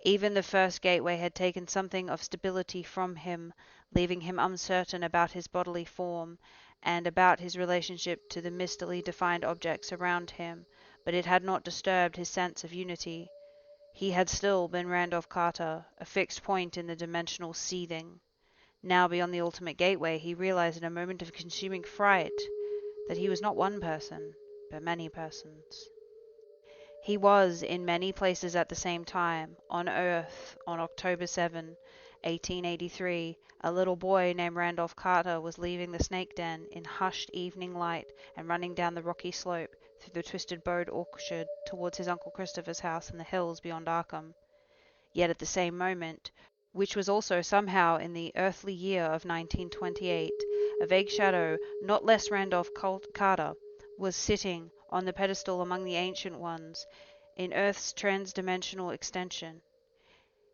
Even the first gateway had taken something of stability from him, leaving him uncertain about his bodily form, and about his relationship to the mistily defined objects around him, but it had not disturbed his sense of unity. He had still been Randolph Carter, a fixed point in the dimensional seething. Now, beyond the ultimate gateway, he realized in a moment of consuming fright that he was not one person, but many persons. He was in many places at the same time. On Earth, on October 7, 1883, a little boy named Randolph Carter was leaving the snake den in hushed evening light and running down the rocky slope through the twisted bowed orchard towards his Uncle Christopher's house in the hills beyond Arkham. Yet at the same moment, which was also somehow in the earthly year of 1928, a vague shadow, not less Randolph Carter, was sitting on the pedestal among the ancient ones, in Earth's trans-dimensional extension.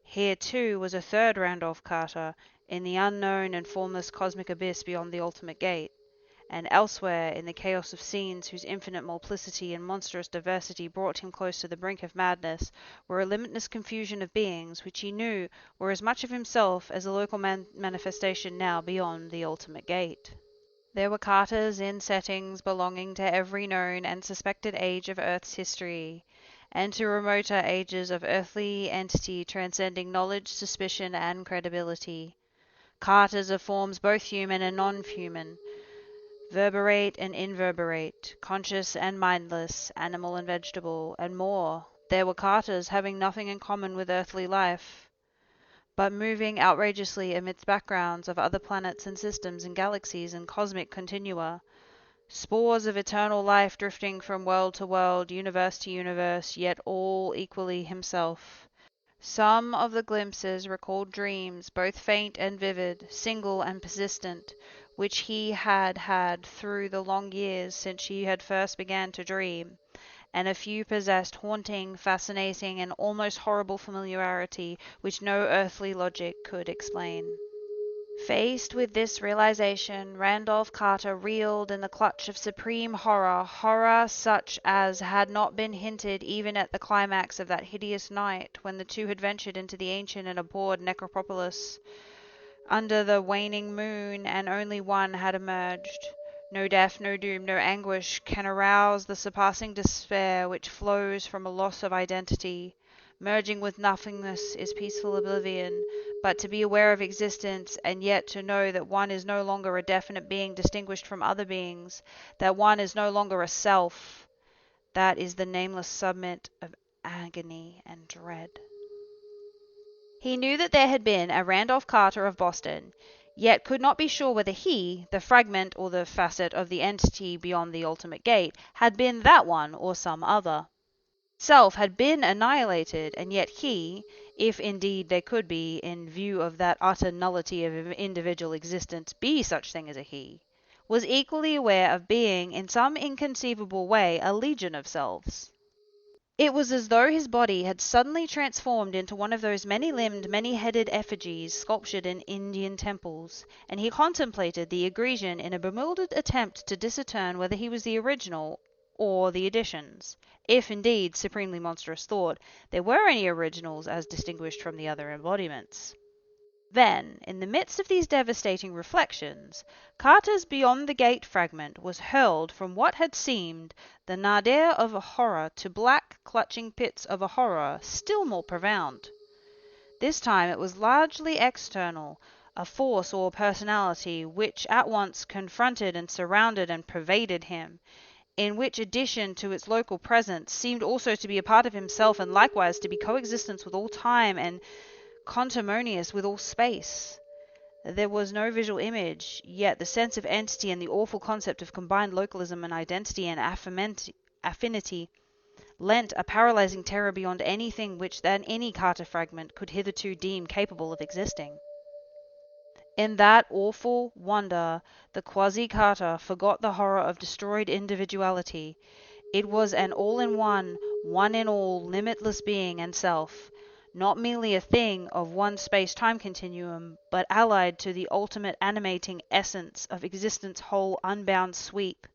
Here, too, was a third Randolph Carter, in the unknown and formless cosmic abyss beyond the ultimate gate. And elsewhere, in the chaos of scenes whose infinite multiplicity and monstrous diversity brought him close to the brink of madness, were a limitless confusion of beings which he knew were as much of himself as a local manifestation now beyond the ultimate gate. There were Carters in settings belonging to every known and suspected age of Earth's history, and to remoter ages of earthly entity transcending knowledge, suspicion, and credibility. Carters of forms both human and non-human, verberate and inverberate, conscious and mindless, animal and vegetable, and more. There were Carters having nothing in common with earthly life, but moving outrageously amidst backgrounds of other planets and systems and galaxies and cosmic continua, spores of eternal life drifting from world to world, universe to universe, yet all equally himself. Some of the glimpses recalled dreams, both faint and vivid, single and persistent, which he had had through the long years since he had first began to dream, and a few possessed haunting, fascinating, and almost horrible familiarity which no earthly logic could explain. Faced with this realization, Randolph Carter reeled in the clutch of supreme horror, horror such as had not been hinted even at the climax of that hideous night when the two had ventured into the ancient and abhorred necropolis under the waning moon, and only one had emerged. No death, no doom, no anguish can arouse the surpassing despair which flows from a loss of identity. Merging with nothingness is peaceful oblivion, but to be aware of existence and yet to know that one is no longer a definite being distinguished from other beings, that one is no longer a self, that is the nameless summit of agony and dread. He knew that there had been a Randolph Carter of Boston, yet could not be sure whether he, the fragment or the facet of the entity beyond the ultimate gate, had been that one or some other. Self had been annihilated, and yet he, if indeed there could be, in view of that utter nullity of individual existence, be such thing as a he, was equally aware of being, in some inconceivable way, a legion of selves. It was as though his body had suddenly transformed into one of those many-limbed, many-headed effigies sculptured in Indian temples, and he contemplated the egregiousn in a bewildered attempt to discern whether he was the original or the additions, if indeed, supremely monstrous thought, there were any originals as distinguished from the other embodiments. Then, in the midst of these devastating reflections, Carter's beyond the gate fragment was hurled from what had seemed the nadir of a horror to black, clutching pits of a horror still more profound. This time it was largely external, a force or personality which at once confronted and surrounded and pervaded him, in which addition to its local presence seemed also to be a part of himself and likewise to be coexistence with all time and contermonious with all space. There was no visual image, yet the sense of entity and the awful concept of combined localism and identity and affinity lent a paralyzing terror beyond anything which any Carter fragment could hitherto deem capable of existing. In that awful wonder, the quasi-Carter forgot the horror of destroyed individuality. It was an all-in-one, one-in-all, limitless being and self, not merely a thing of one space-time continuum, but allied to the ultimate animating essence of existence's whole unbound sweep,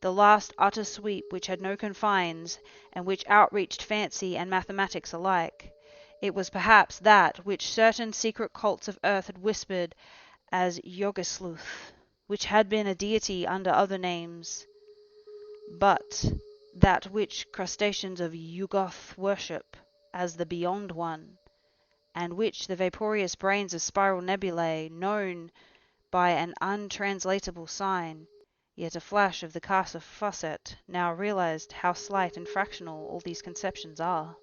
the last utter sweep which had no confines, and which outreached fancy and mathematics alike. It was perhaps that which certain secret cults of earth had whispered as Yogasluth, which had been a deity under other names, but that which crustaceans of Yugoth worship as the Beyond One, and which the vaporous brains of spiral nebulae, known by an untranslatable sign, yet a flash of the Carter faucet, now realized how slight and fractional all these conceptions are.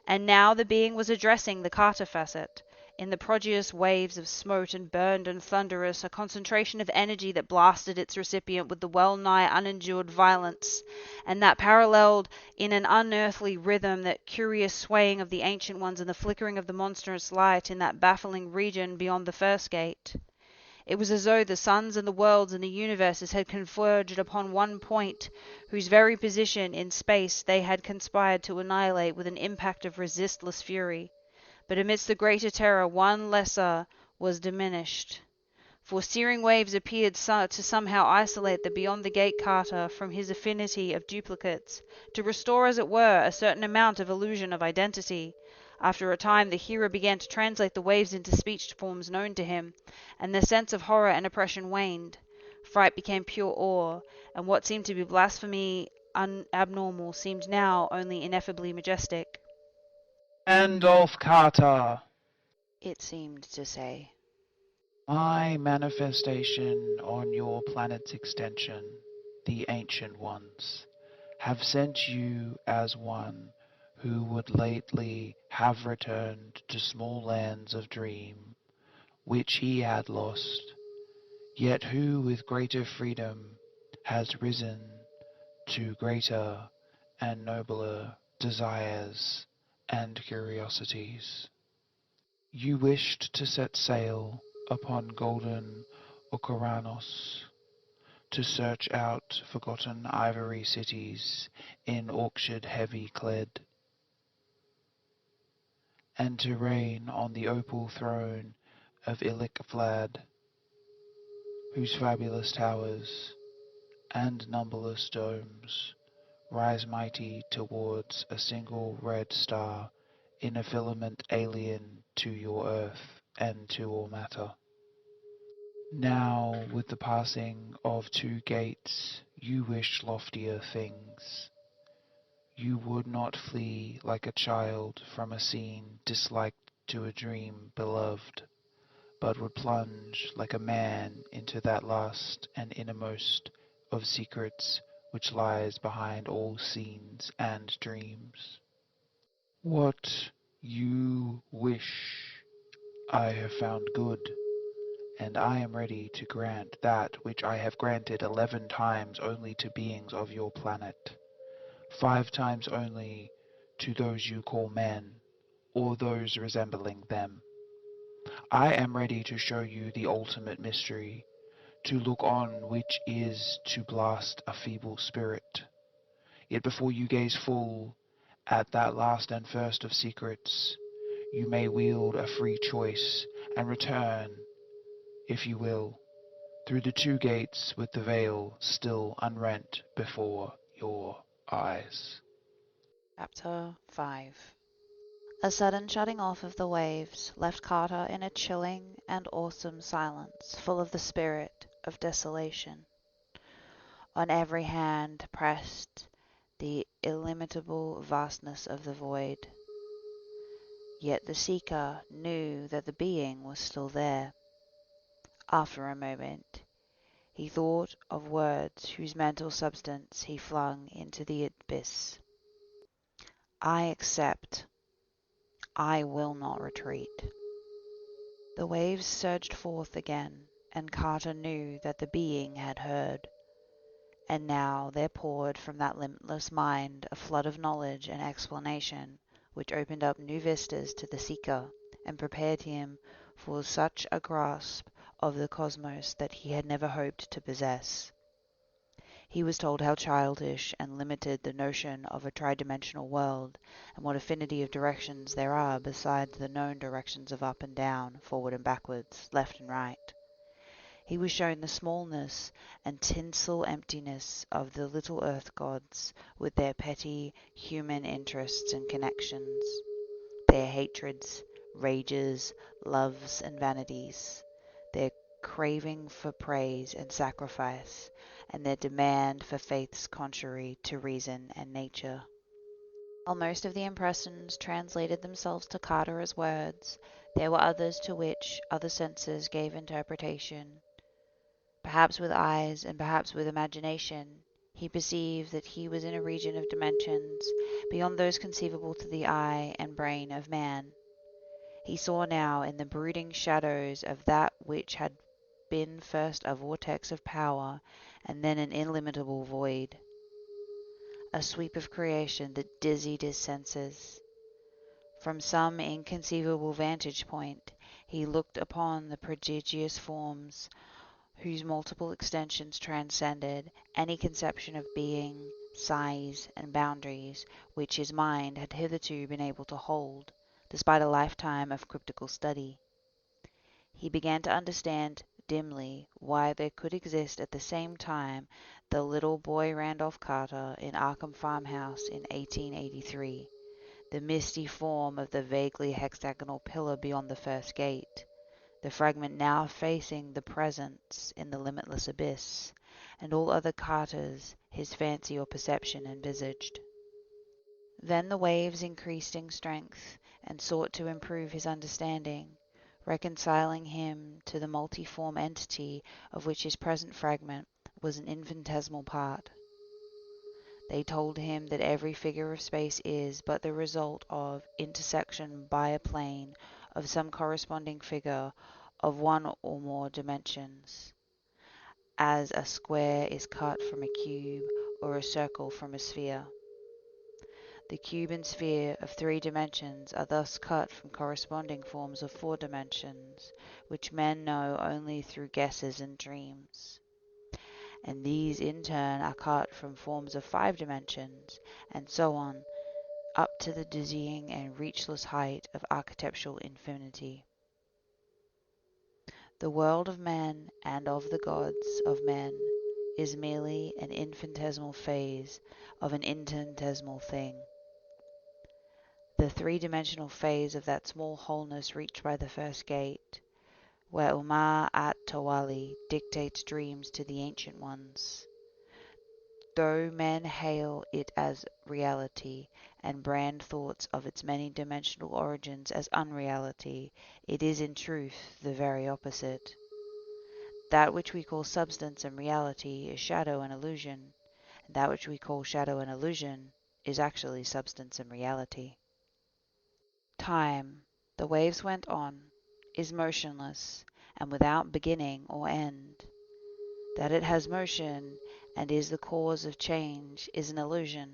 And now the being was addressing the Carter facet, in the prodigious waves of smote and burned and thunderous, a concentration of energy that blasted its recipient with the well-nigh unendured violence, and that paralleled in an unearthly rhythm that curious swaying of the ancient ones and the flickering of the monstrous light in that baffling region beyond the first gate. It was as though the suns and the worlds and the universes had converged upon one point, whose very position in space they had conspired to annihilate with an impact of resistless fury. But amidst the greater terror one lesser was diminished, for searing waves appeared to somehow isolate the beyond the gate Carter from his affinity of duplicates, to restore as it were a certain amount of illusion of identity. After a time the hearer began to translate the waves into speech forms known to him, and the sense of horror and oppression waned. Fright became pure awe, and what seemed to be blasphemy abnormal seemed now only ineffably majestic. Randolph Carter, It seemed to say. my manifestation on your planet's extension, the Ancient Ones, have sent you as one who would lately have returned to small lands of dream, which he had lost, yet who with greater freedom has risen to greater and nobler desires and curiosities. You wished to set sail upon golden Okaranos, to search out forgotten ivory cities in orchard heavy clad, and to reign on the opal throne of Aleksic, whose fabulous towers and numberless domes rise mighty towards a single red star in a filament alien to your earth and to all matter. Now, with the passing of 2 gates, you wish loftier things. You would not flee like a child from a scene disliked to a dream beloved, but would plunge like a man into that last and innermost of secrets which lies behind all scenes and dreams. What you wish I have found good, and I am ready to grant that which I have granted 11 times only to beings of your planet, 5 times only to those you call men, or those resembling them. I am ready to show you the ultimate mystery, to look on which is to blast a feeble spirit. Yet before you gaze full at that last and first of secrets, you may wield a free choice and return, if you will, through the 2 gates with the veil still unrent before your eyes. Chapter 5. A sudden shutting off of the waves left Carter in a chilling and awesome silence, full of the spirit of desolation. On every hand pressed the illimitable vastness of the void. Yet the seeker knew that the being was still there. After a moment, he thought of words whose mental substance he flung into the abyss. I accept. I will not retreat. The waves surged forth again, and Carter knew that the being had heard. And now there poured from that limitless mind a flood of knowledge and explanation which opened up new vistas to the seeker and prepared him for such a grasp of the cosmos that he had never hoped to possess. He was told how childish and limited the notion of a tridimensional world, and what affinity of directions there are besides the known directions of up and down, forward and backwards, left and right. He was shown the smallness and tinsel emptiness of the little earth gods, with their petty human interests and connections, their hatreds, rages, loves, and vanities, their craving for praise and sacrifice, and their demand for faiths contrary to reason and nature. While most of the impressions translated themselves to Carter as words, there were others to which other senses gave interpretation. Perhaps with eyes and perhaps with imagination, he perceived that he was in a region of dimensions beyond those conceivable to the eye and brain of man. He saw now in the brooding shadows of that which had been first a vortex of power and then an illimitable void, a sweep of creation that dizzied his senses. From some inconceivable vantage point, he looked upon the prodigious forms whose multiple extensions transcended any conception of being, size, and boundaries which his mind had hitherto been able to hold, despite a lifetime of cryptical study. He began to understand dimly why there could exist at the same time the little boy Randolph Carter in Arkham Farmhouse in 1883, the misty form of the vaguely hexagonal pillar beyond the first gate, the fragment now facing the presence in the limitless abyss, and all other Carters his fancy or perception envisaged. Then the waves increased in strength and sought to improve his understanding, reconciling him to the multiform entity of which his present fragment was an infinitesimal part. They told him that every figure of space is but the result of intersection by a plane of some corresponding figure of one or more dimensions, as a square is cut from a cube or a circle from a sphere. The cube and sphere of 3 dimensions are thus cut from corresponding forms of 4 dimensions, which men know only through guesses and dreams. And these in turn are cut from forms of 5 dimensions, and so on, up to the dizzying and reachless height of architectural infinity. The world of men and of the gods of men is merely an infinitesimal phase of an infinitesimal thing. The 3-dimensional phase of that small wholeness reached by the first gate, where Umar at Tawali dictates dreams to the Ancient Ones. Though men hail it as reality and brand thoughts of its many-dimensional origins as unreality, it is in truth the very opposite. That which we call substance and reality is shadow and illusion, and that which we call shadow and illusion is actually substance and reality. Time, the waves went on, is motionless and without beginning or end. That it has motion and is the cause of change is an illusion.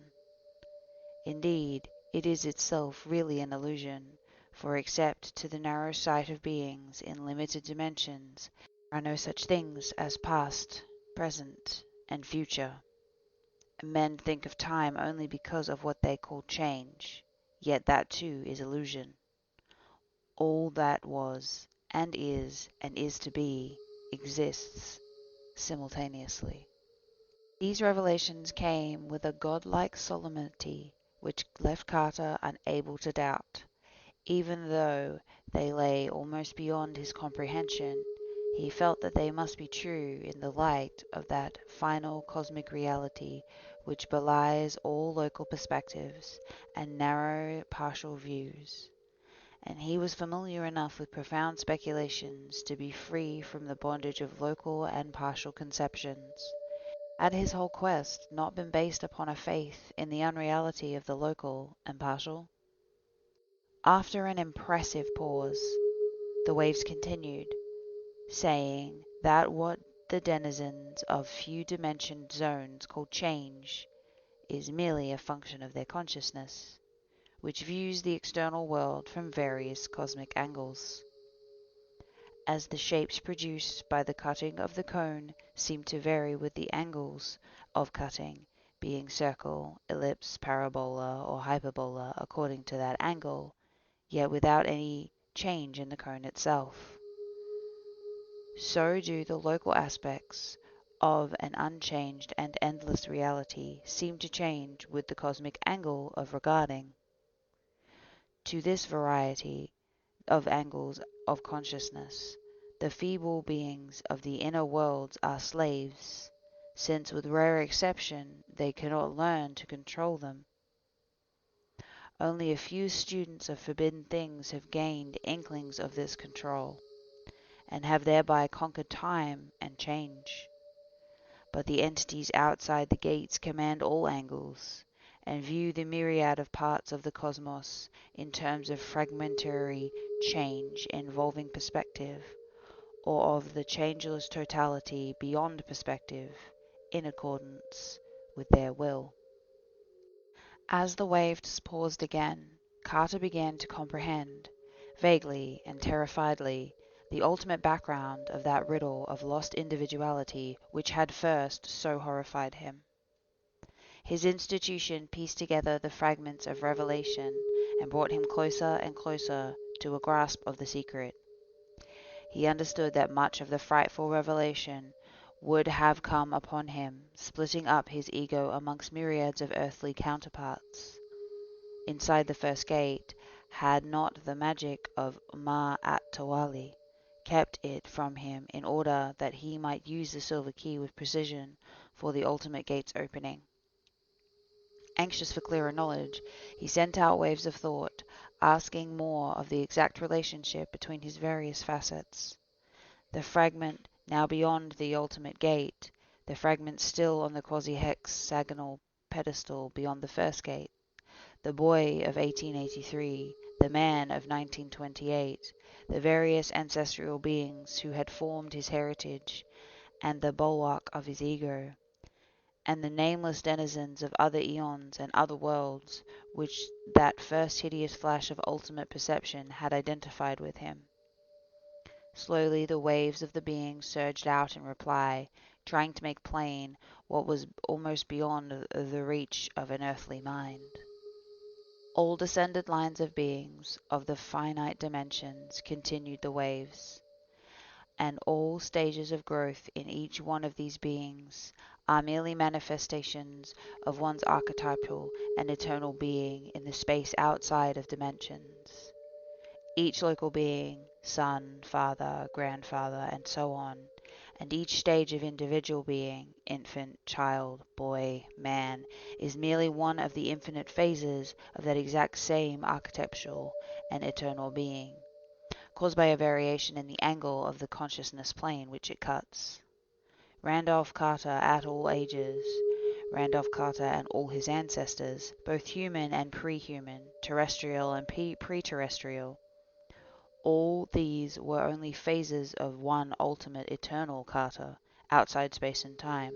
Indeed, it is itself really an illusion, for except to the narrow sight of beings in limited dimensions, there are no such things as past, present, and future. Men think of time only because of what they call change, yet that too is illusion. All that was, and is to be, exists simultaneously. These revelations came with a godlike solemnity which left Carter unable to doubt. Even though they lay almost beyond his comprehension, he felt that they must be true in the light of that final cosmic reality which belies all local perspectives and narrow partial views. And he was familiar enough with profound speculations to be free from the bondage of local and partial conceptions. Had his whole quest not been based upon a faith in the unreality of the local and partial? After an impressive pause, the waves continued, saying that what the denizens of few-dimensioned zones call change is merely a function of their consciousness, which views the external world from various cosmic angles. As the shapes produced by the cutting of the cone seem to vary with the angles of cutting, being circle, ellipse, parabola, or hyperbola according to that angle, yet without any change in the cone itself. So do the local aspects of an unchanged and endless reality seem to change with the cosmic angle of regarding. To this variety of angles of consciousness, the feeble beings of the inner worlds are slaves, since with rare exception they cannot learn to control them. Only a few students of forbidden things have gained inklings of this control, and have thereby conquered time and change. But the entities outside the gates command all angles, and view the myriad of parts of the cosmos in terms of fragmentary change involving perspective, or of the changeless totality beyond perspective, in accordance with their will. As the waves paused again, Carter began to comprehend, vaguely and terrifiedly, the ultimate background of that riddle of lost individuality which had first so horrified him. His institution pieced together the fragments of revelation and brought him closer and closer to a grasp of the secret. He understood that much of the frightful revelation would have come upon him, splitting up his ego amongst myriads of earthly counterparts. Inside the first gate, had not the magic of Ma at Tawali kept it from him in order that he might use the silver key with precision for the ultimate gate's opening. Anxious for clearer knowledge, he sent out waves of thought, asking more of the exact relationship between his various facets. The fragment now beyond the ultimate gate, the fragment still on the quasi-hexagonal pedestal beyond the first gate, the boy of 1883, the man of 1928, the various ancestral beings who had formed his heritage and the bulwark of his ego, and the nameless denizens of other eons and other worlds which that first hideous flash of ultimate perception had identified with him. Slowly the waves of the being surged out in reply, trying to make plain what was almost beyond the reach of an earthly mind. All descended lines of beings of the finite dimensions, continued the waves, and all stages of growth in each one of these beings are merely manifestations of one's archetypal and eternal being in the space outside of dimensions. Each local being, son, father, grandfather, and so on, and each stage of individual being, infant, child, boy, man, is merely one of the infinite phases of that exact same archetypal and eternal being, caused by a variation in the angle of the consciousness plane which it cuts. Randolph Carter at all ages, Randolph Carter and all his ancestors, both human and pre-human, terrestrial and pre-terrestrial, all these were only phases of one ultimate eternal Carter, outside space and time,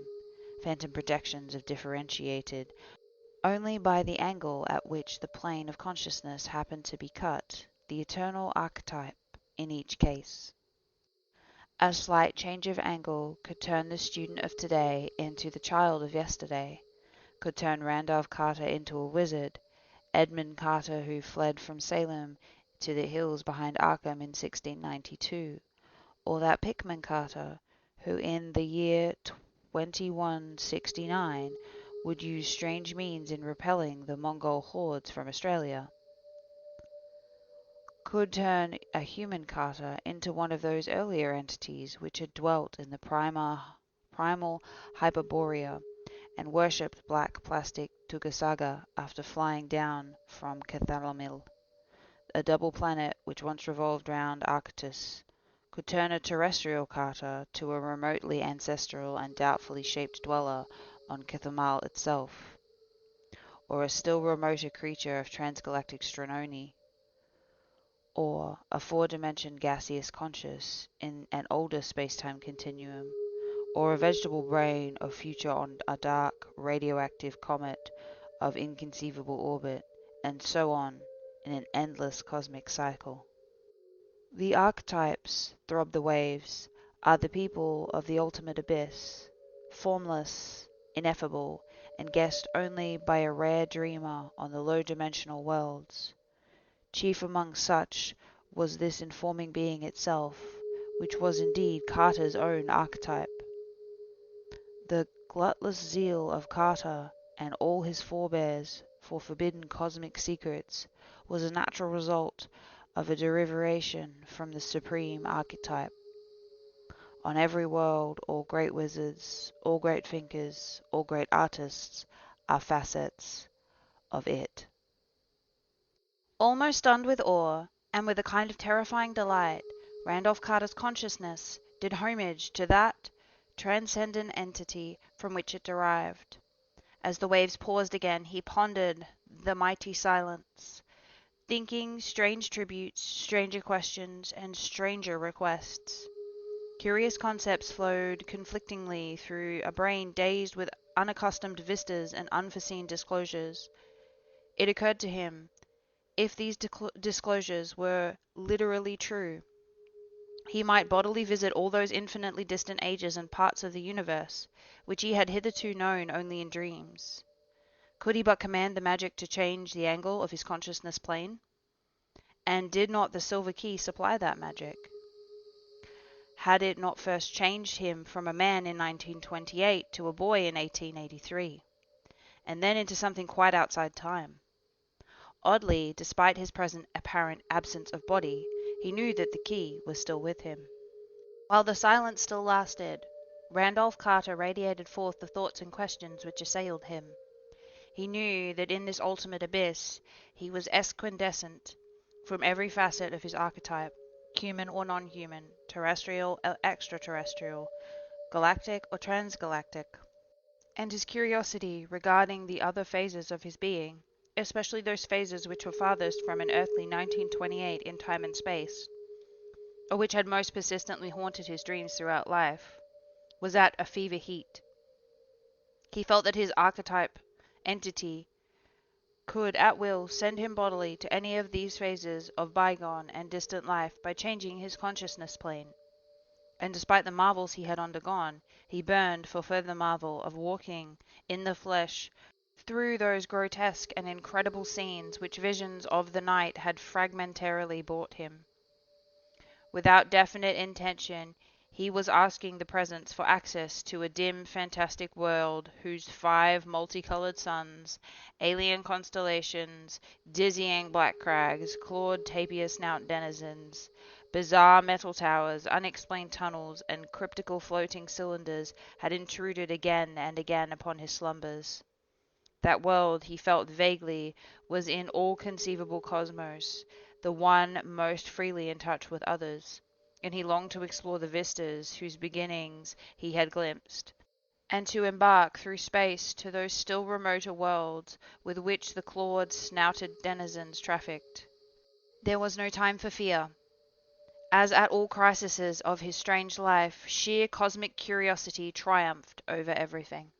phantom projections of differentiated only by the angle at which the plane of consciousness happened to be cut, the eternal archetype in each case. A slight change of angle could turn the student of today into the child of yesterday, could turn Randolph Carter into a wizard, Edmund Carter who fled from Salem to the hills behind Arkham in 1692, or that Pickman Carter who in the year 2169 would use strange means in repelling the Mongol hordes from Australia, could turn a human Carter into one of those earlier entities which had dwelt in the primal Hyperborea and worshipped black plastic Tugasaga after flying down from Cathalamil, a double planet which once revolved round Arcturus, could turn a terrestrial Carter to a remotely ancestral and doubtfully shaped dweller on Cathamal itself, or a still remoter creature of transgalactic Strononi, or a four-dimension gaseous conscious in an older space-time continuum, or a vegetable brain of future on a dark, radioactive comet of inconceivable orbit, and so on in an endless cosmic cycle. The archetypes, throb the waves, are the people of the ultimate abyss, formless, ineffable, and guessed only by a rare dreamer on the low-dimensional worlds. Chief among such was this informing being itself, which was indeed Carter's own archetype. The glutless zeal of Carter and all his forebears for forbidden cosmic secrets was a natural result of a derivation from the supreme archetype. On every world, all great wizards, all great thinkers, all great artists are facets of it. Almost stunned with awe, and with a kind of terrifying delight, Randolph Carter's consciousness did homage to that transcendent entity from which it derived. As the waves paused again, he pondered the mighty silence, thinking strange tributes, stranger questions, and stranger requests. Curious concepts flowed conflictingly through a brain dazed with unaccustomed vistas and unforeseen disclosures. It occurred to him, if these disclosures were literally true, he might bodily visit all those infinitely distant ages and parts of the universe, which he had hitherto known only in dreams. Could he but command the magic to change the angle of his consciousness plane? And did not the silver key supply that magic? Had it not first changed him from a man in 1928 to a boy in 1883, and then into something quite outside time? Oddly, despite his present apparent absence of body, he knew that the key was still with him. While the silence still lasted, Randolph Carter radiated forth the thoughts and questions which assailed him. He knew that in this ultimate abyss he was equidistant from every facet of his archetype, human or non-human, terrestrial or extraterrestrial, galactic or transgalactic, and his curiosity regarding the other phases of his being, especially those phases which were farthest from an earthly 1928 in time and space, or which had most persistently haunted his dreams throughout life, was at a fever heat. He felt that his archetype entity could at will send him bodily to any of these phases of bygone and distant life by changing his consciousness plane. And despite the marvels he had undergone, he burned for further marvel of walking in the flesh through those grotesque and incredible scenes which visions of the night had fragmentarily brought him. Without definite intention, he was asking the presence for access to a dim, fantastic world whose 5 multicolored suns, alien constellations, dizzying black crags, clawed tapir snout denizens, Bizarre metal towers, unexplained tunnels, and cryptical floating cylinders had intruded again and again upon his slumbers. That world, he felt vaguely, was in all conceivable cosmos, the one most freely in touch with others, and he longed to explore the vistas whose beginnings he had glimpsed, and to embark through space to those still remoter worlds with which the clawed, snouted denizens trafficked. There was no time for fear. As at all crises of his strange life, sheer cosmic curiosity triumphed over everything.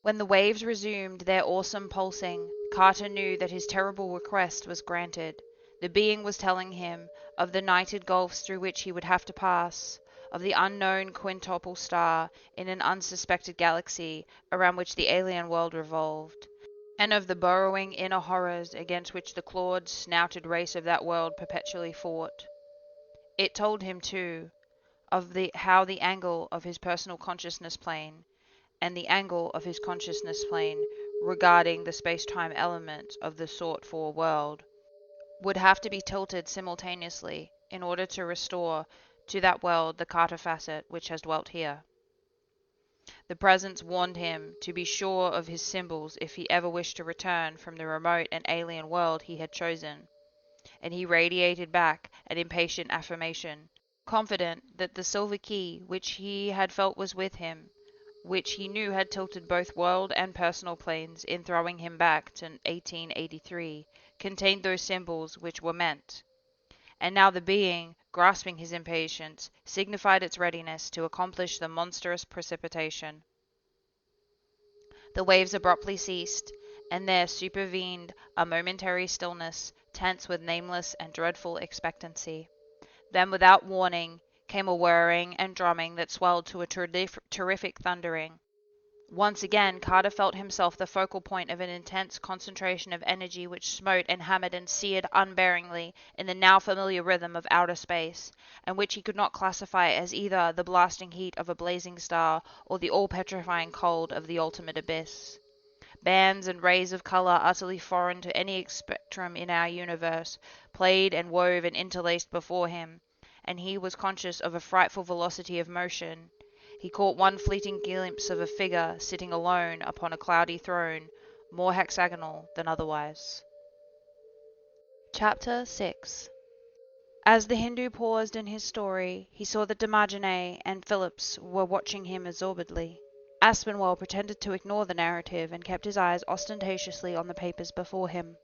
When the waves resumed their awesome pulsing, Carter knew that his terrible request was granted. The being was telling him of the nighted gulfs through which he would have to pass, of the unknown quintuple star in an unsuspected galaxy around which the alien world revolved, and of the burrowing inner horrors against which the clawed, snouted race of that world perpetually fought. It told him, too, of how the angle of his personal consciousness plane and the angle of his consciousness plane regarding the space-time element of the sought-for world would have to be tilted simultaneously in order to restore to that world the Carter facet which has dwelt here. The presence warned him to be sure of his symbols if he ever wished to return from the remote and alien world he had chosen, and he radiated back an impatient affirmation, confident that the silver key which he had felt was with him, which he knew had tilted both world and personal planes in throwing him back to 1883, contained those symbols which were meant. And now the being, grasping his impatience, signified its readiness to accomplish the monstrous precipitation. The waves abruptly ceased, and there supervened a momentary stillness, tense with nameless and dreadful expectancy. Then, without warning, came a whirring and drumming that swelled to a terrific thundering. Once again Carter felt himself the focal point of an intense concentration of energy which smote and hammered and seared unbearingly in the now familiar rhythm of outer space, and which he could not classify as either the blasting heat of a blazing star or the all-petrifying cold of the ultimate abyss. Bands and rays of color utterly foreign to any spectrum in our universe played and wove and interlaced before him, and he was conscious of a frightful velocity of motion. He caught one fleeting glimpse of a figure sitting alone upon a cloudy throne, more hexagonal than otherwise. Chapter 6. As the Hindu paused in his story, he saw that Demagene and Phillips were watching him absorbedly. Aspinwall pretended to ignore the narrative and kept his eyes ostentatiously on the papers before him.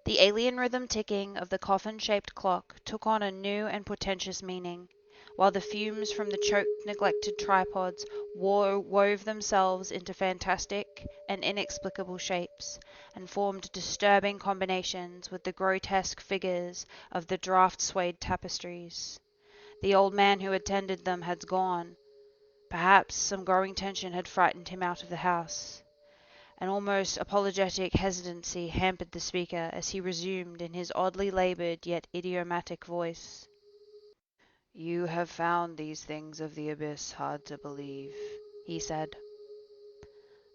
The alien rhythm ticking of the coffin-shaped clock took on a new and portentous meaning, while the fumes from the choked, neglected tripods wove themselves into fantastic and inexplicable shapes, and formed disturbing combinations with the grotesque figures of the draught-swayed tapestries. The old man who attended them had gone. Perhaps some growing tension had frightened him out of the house. An almost apologetic hesitancy hampered the speaker as he resumed in his oddly laboured yet idiomatic voice. "You have found these things of the abyss hard to believe," he said.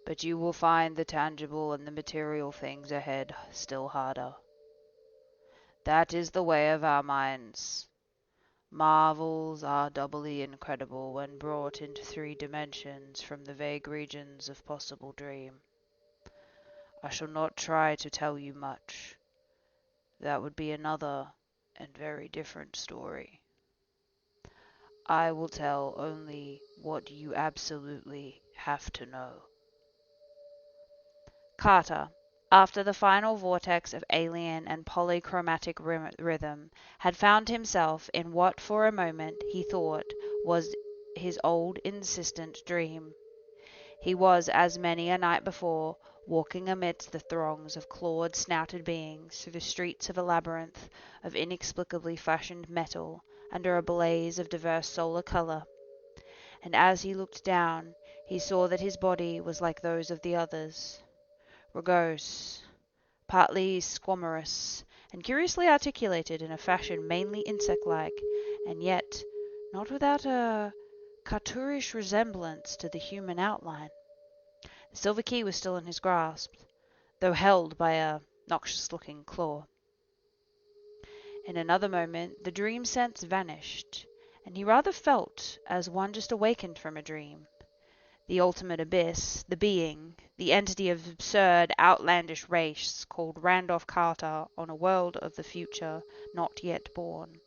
"But you will find the tangible and the material things ahead still harder. That is the way of our minds. Marvels are doubly incredible when brought into 3 dimensions from the vague regions of possible dream. I shall not try to tell you much. That would be another and very different story. I will tell only what you absolutely have to know." Carter, after the final vortex of alien and polychromatic rhythm, had found himself in what for a moment he thought was his old insistent dream. He was, as many a night before, walking amidst the throngs of clawed, snouted beings through the streets of a labyrinth of inexplicably fashioned metal under a blaze of diverse solar colour, and as he looked down he saw that his body was like those of the others, rugose, partly squamorous, and curiously articulated in a fashion mainly insect-like, and yet not without a cartoonish resemblance to the human outline. The silver key was still in his grasp, though held by a noxious-looking claw. In another moment the dream sense vanished, and he rather felt as one just awakened from a dream. The ultimate abyss, the being, the entity of absurd, outlandish race called Randolph Carter on a world of the future not yet born.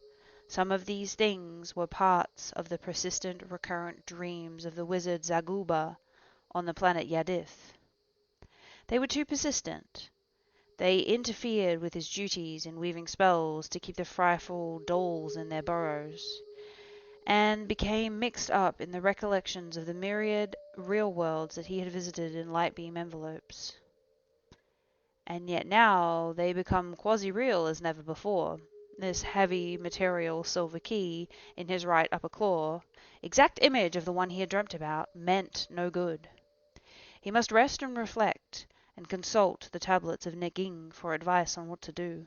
Some of these things were parts of the persistent, recurrent dreams of the wizard Zaguba on the planet Yadith. They were too persistent. They interfered with his duties in weaving spells to keep the frightful dolls in their burrows, and became mixed up in the recollections of the myriad real worlds that he had visited in light beam envelopes. And yet now they become quasi-real as never before. This heavy material silver key in his right upper claw, exact image of the one he had dreamt about, meant no good. He must rest and reflect, and consult the tablets of Neging for advice on what to do.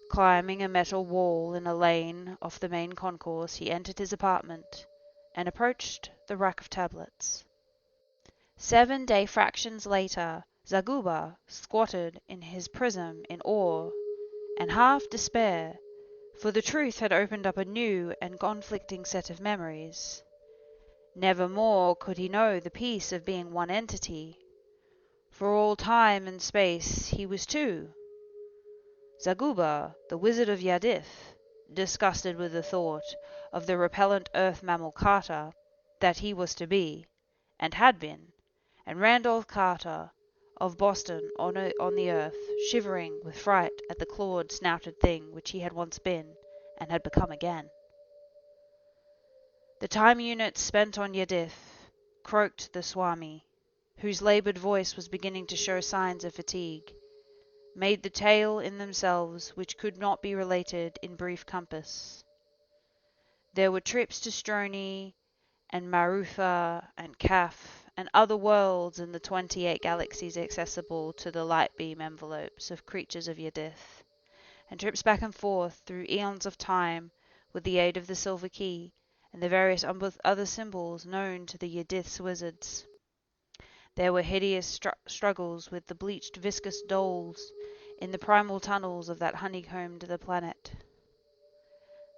Climbing a metal wall in a lane off the main concourse, he entered his apartment and approached the rack of tablets. 7 day fractions later, Zaguba squatted in his prism in awe and half despair, for the truth had opened up a new and conflicting set of memories. Never more could he know the peace of being one entity. For all time and space he was two. Zaguba, the wizard of Yadith, disgusted with the thought of the repellent earth mammal Carter that he was to be, and had been, and Randolph Carter of Boston on the earth, shivering with fright at the clawed, snouted thing which he had once been, and had become again. The time units spent on Yadith, croaked the Swami, whose laboured voice was beginning to show signs of fatigue, made the tale in themselves which could not be related in brief compass. There were trips to Stroni and Marutha and Kaf and other worlds in the 28 galaxies accessible to the light beam envelopes of creatures of Yadith, and trips back and forth through eons of time with the aid of the silver key and the various other symbols known to the Yadith's wizards. There were hideous struggles with the bleached viscous dolls in the primal tunnels of that honeycombed the planet.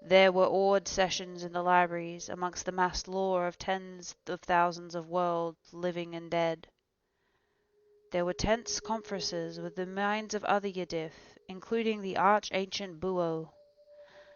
There were awed sessions in the libraries amongst the massed lore of tens of thousands of worlds, living and dead. There were tense conferences with the minds of other Yadith, including the arch-ancient Buo.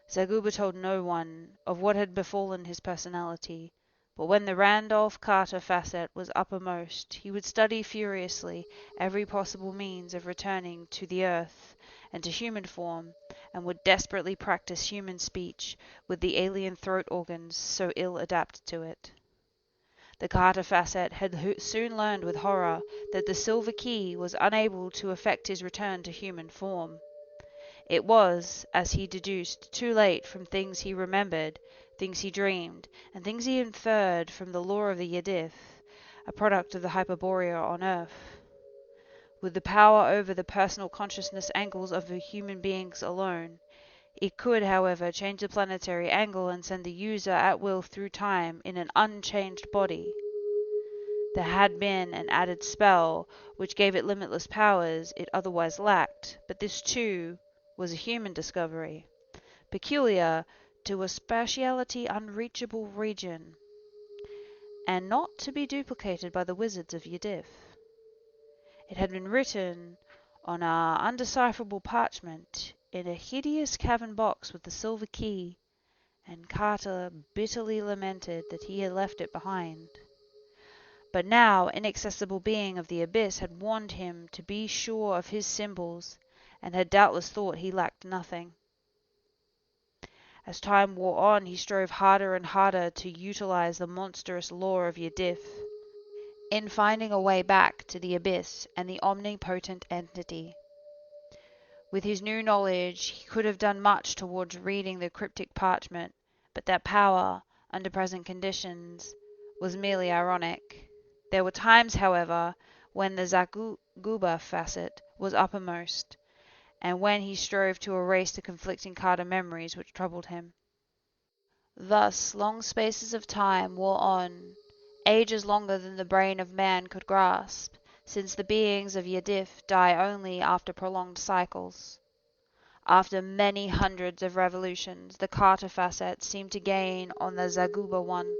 Zaguba told no one of what had befallen his personality, but when the Randolph Carter facet was uppermost, he would study furiously every possible means of returning to the earth and to human form, and would desperately practice human speech with the alien throat organs so ill adapted to it. The Carter facet had soon learned with horror that the silver key was unable to effect his return to human form. It was, as he deduced, too late from things he remembered, things he dreamed, and things he inferred from the lore of the Yadith, a product of the Hyperborea on Earth. With the power over the personal consciousness angles of the human beings alone, it could, however, change the planetary angle and send the user at will through time in an unchanged body. There had been an added spell which gave it limitless powers it otherwise lacked, but this too was a human discovery, peculiar to a spatiality unreachable region, and not to be duplicated by the wizards of Yadith. It had been written on undecipherable parchment in a hideous cavern box with the silver key, and Carter bitterly lamented that he had left it behind. But now inaccessible being of the abyss had warned him to be sure of his symbols, and had doubtless thought he lacked nothing. As time wore on, he strove harder and harder to utilize the monstrous lore of Yadith in finding a way back to the abyss and the omnipotent entity. With his new knowledge, he could have done much towards reading the cryptic parchment, but that power, under present conditions, was merely ironic. There were times, however, when the Zaguba facet was uppermost, and when he strove to erase the conflicting Carter memories which troubled him. Thus long spaces of time wore on, ages longer than the brain of man could grasp, since the beings of Yadith die only after prolonged cycles. After many hundreds of revolutions, the Carter facet seemed to gain on the Zaguba one,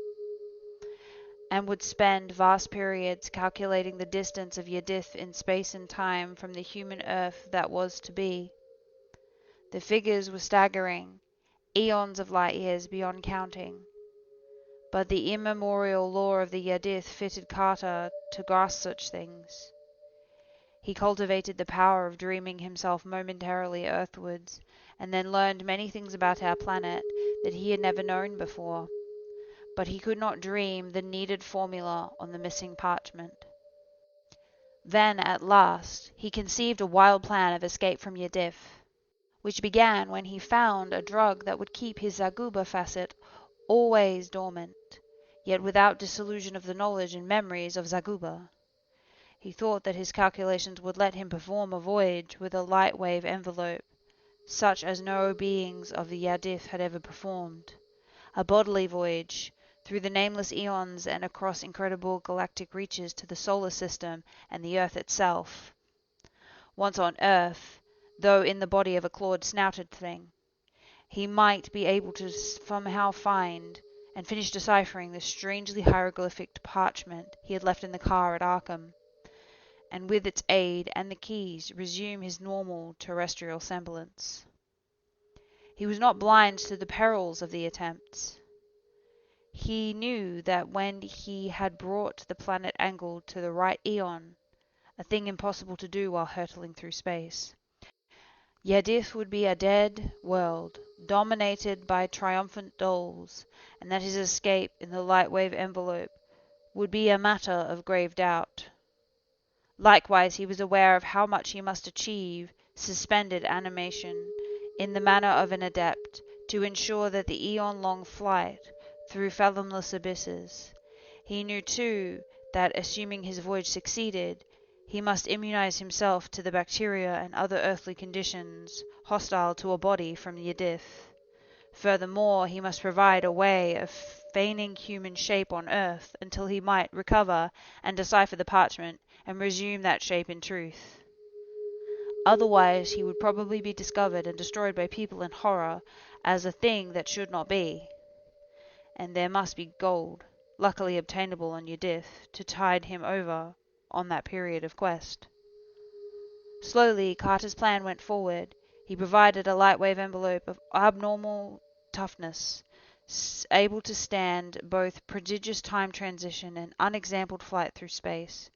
and would spend vast periods calculating the distance of Yadith in space and time from the human Earth that was to be. The figures were staggering, eons of light years beyond counting. But the immemorial law of the Yadith fitted Carter to grasp such things. He cultivated the power of dreaming himself momentarily earthwards, and then learned many things about our planet that he had never known before. But he could not dream the needed formula on the missing parchment. Then, at last, he conceived a wild plan of escape from Yadith, which began when he found a drug that would keep his Zaguba facet always dormant, yet without dissolution of the knowledge and memories of Zaguba. He thought that his calculations would let him perform a voyage with a light wave envelope, such as no beings of the Yadith had ever performed. A bodily voyage, through the nameless eons and across incredible galactic reaches to the solar system and the Earth itself. Once on Earth, though in the body of a clawed-snouted thing, he might be able to somehow find and finish deciphering the strangely hieroglyphic parchment he had left in the car at Arkham, and with its aid and the keys resume his normal terrestrial semblance. He was not blind to the perils of the attempts. He knew that when he had brought the planet angled to the right eon, a thing impossible to do while hurtling through space, Yadith would be a dead world, dominated by triumphant dolls, and that his escape in the light wave envelope would be a matter of grave doubt. Likewise, he was aware of how much he must achieve suspended animation in the manner of an adept to ensure that the eon-long flight through fathomless abysses. He knew, too, that, assuming his voyage succeeded, he must immunize himself to the bacteria and other earthly conditions hostile to a body from Yadith. Furthermore, he must provide a way of feigning human shape on Earth until he might recover and decipher the parchment and resume that shape in truth. Otherwise, he would probably be discovered and destroyed by people in horror as a thing that should not be. And there must be gold, luckily obtainable on Yadith, to tide him over on that period of quest. Slowly, Carter's plan went forward. He provided a light-wave envelope of abnormal toughness, able to stand both prodigious time transition and unexampled flight through space.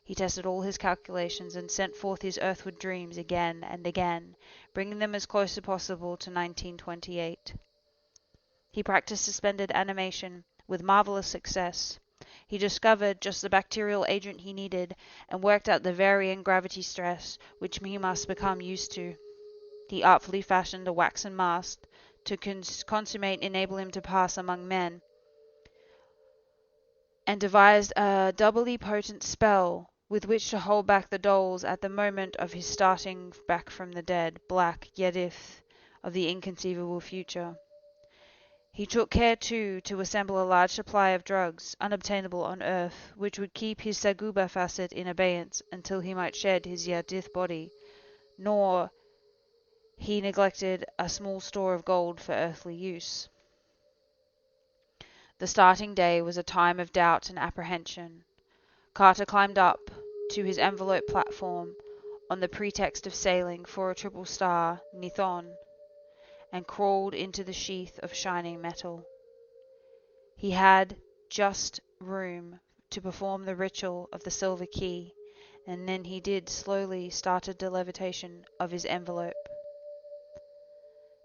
He tested all his calculations and sent forth his earthward dreams again and again, bringing them as close as possible to 1928. He practiced suspended animation with marvelous success. He discovered just the bacterial agent he needed and worked out the varying gravity stress which he must become used to. He artfully fashioned a waxen mask to consummate enable him to pass among men, and devised a doubly potent spell with which to hold back the dolls at the moment of his starting back from the dead, black Yadith of the inconceivable future. He took care, too, to assemble a large supply of drugs, unobtainable on Earth, which would keep his Zaguba facet in abeyance until he might shed his Yadith body, nor he neglected a small store of gold for earthly use. The starting day was a time of doubt and apprehension. Carter climbed up to his envelope platform on the pretext of sailing for a triple star, Nithon, and crawled into the sheath of shining metal. He had just room to perform the ritual of the silver key, and then he did slowly started the levitation of his envelope.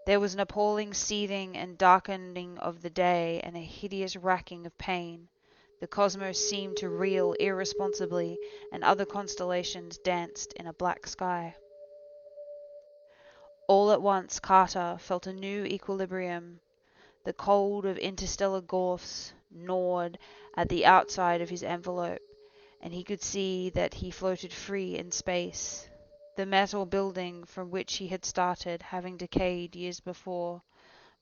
There was an appalling seething and darkening of the day and a hideous racking of pain. The cosmos seemed to reel irresponsibly, and other constellations danced in a black sky. All at once Carter felt a new equilibrium. The cold of interstellar gulfs gnawed at the outside of his envelope, and he could see that he floated free in space, the metal building from which he had started having decayed years before.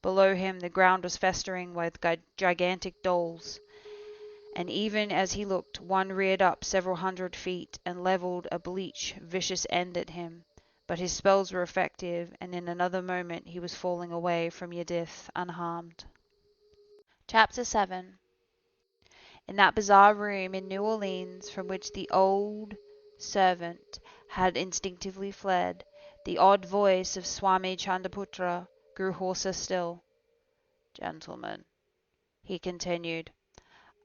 Below him the ground was festering with gigantic dolls, and even as he looked, one reared up several hundred feet and levelled a bleak, vicious end at him. But his spells were effective, and in another moment he was falling away from Yadith unharmed. Chapter 7. In that bizarre room in New Orleans from which the old servant had instinctively fled, the odd voice of Swami Chandraputra grew hoarser still. "Gentlemen," he continued,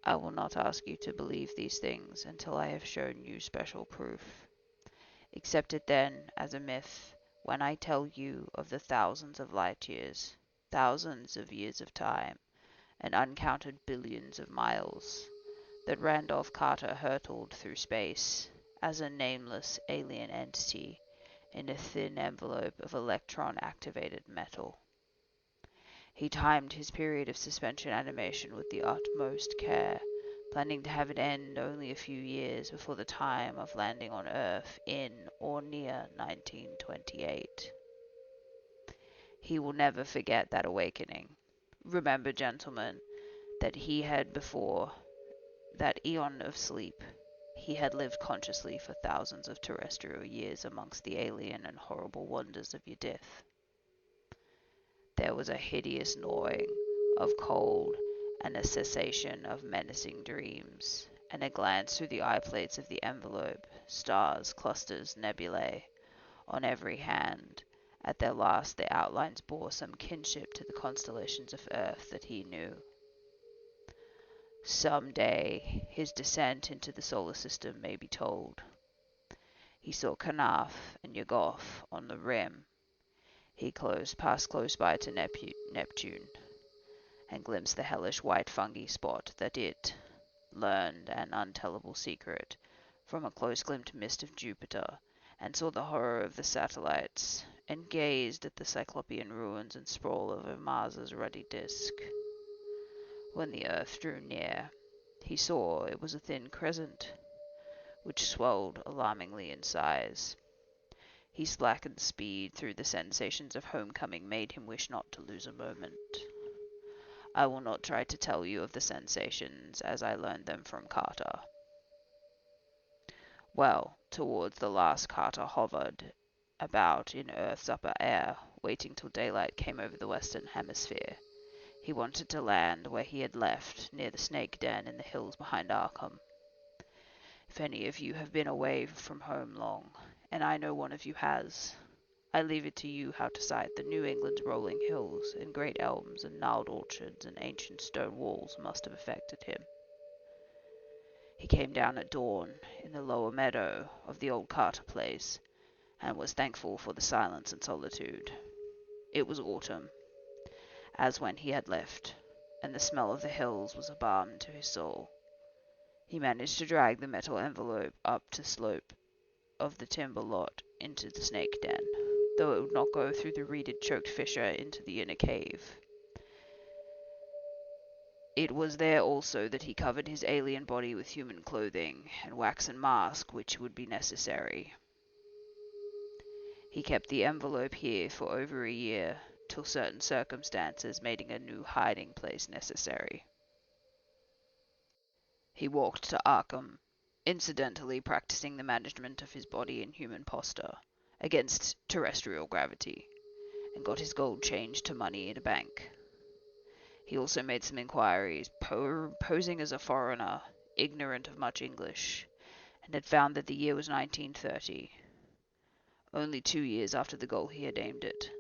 "I will not ask you to believe these things until I have shown you special proof. Accept it then as a myth when I tell you of the thousands of light years, thousands of years of time, and uncounted billions of miles that Randolph Carter hurtled through space as a nameless alien entity in a thin envelope of electron-activated metal. He timed his period of suspension animation with the utmost care, planning to have it end only a few years before the time of landing on Earth in or near 1928. He will never forget that awakening. Remember, gentlemen, that he had before that eon of sleep, he had lived consciously for thousands of terrestrial years amongst the alien and horrible wonders of Yadith. There was a hideous gnawing of cold and a cessation of menacing dreams, and a glance through the eye plates of the envelope, stars, clusters, nebulae, on every hand. At their last their outlines bore some kinship to the constellations of Earth that he knew. Some day his descent into the solar system may be told. He saw Kanaf and Yagoth on the rim. He passed close by to Neptune, and glimpsed the hellish white fungi spot that it learned an untellable secret from a close-glimpsed mist of Jupiter, and saw the horror of the satellites, and gazed at the cyclopean ruins and sprawl over Mars's ruddy disk. When the Earth drew near, he saw it was a thin crescent, which swelled alarmingly in size. He slackened speed through the sensations of homecoming made him wish not to lose a moment. I will not try to tell you of the sensations as I learned them from Carter. Well, towards the last Carter hovered about in Earth's upper air, waiting till daylight came over the western hemisphere. He wanted to land where he had left, near the snake den in the hills behind Arkham. If any of you have been away from home long, and I know one of you has, I leave it to you how to cite the New England's rolling hills and great elms and gnarled orchards and ancient stone walls must have affected him. He came down at dawn in the lower meadow of the old Carter place, and was thankful for the silence and solitude. It was autumn, as when he had left, and the smell of the hills was a balm to his soul. He managed to drag the metal envelope up the slope of the timber lot into the snake den, though it would not go through the reeded choked fissure into the inner cave. It was there also that he covered his alien body with human clothing and waxen mask which would be necessary. He kept the envelope here for over a year, till certain circumstances made a new hiding place necessary. He walked to Arkham, incidentally practicing the management of his body in human posture, against terrestrial gravity, and got his gold changed to money in a bank. He also made some inquiries, posing as a foreigner, ignorant of much English, and had found that the year was 1930, only 2 years after the goal he had aimed at.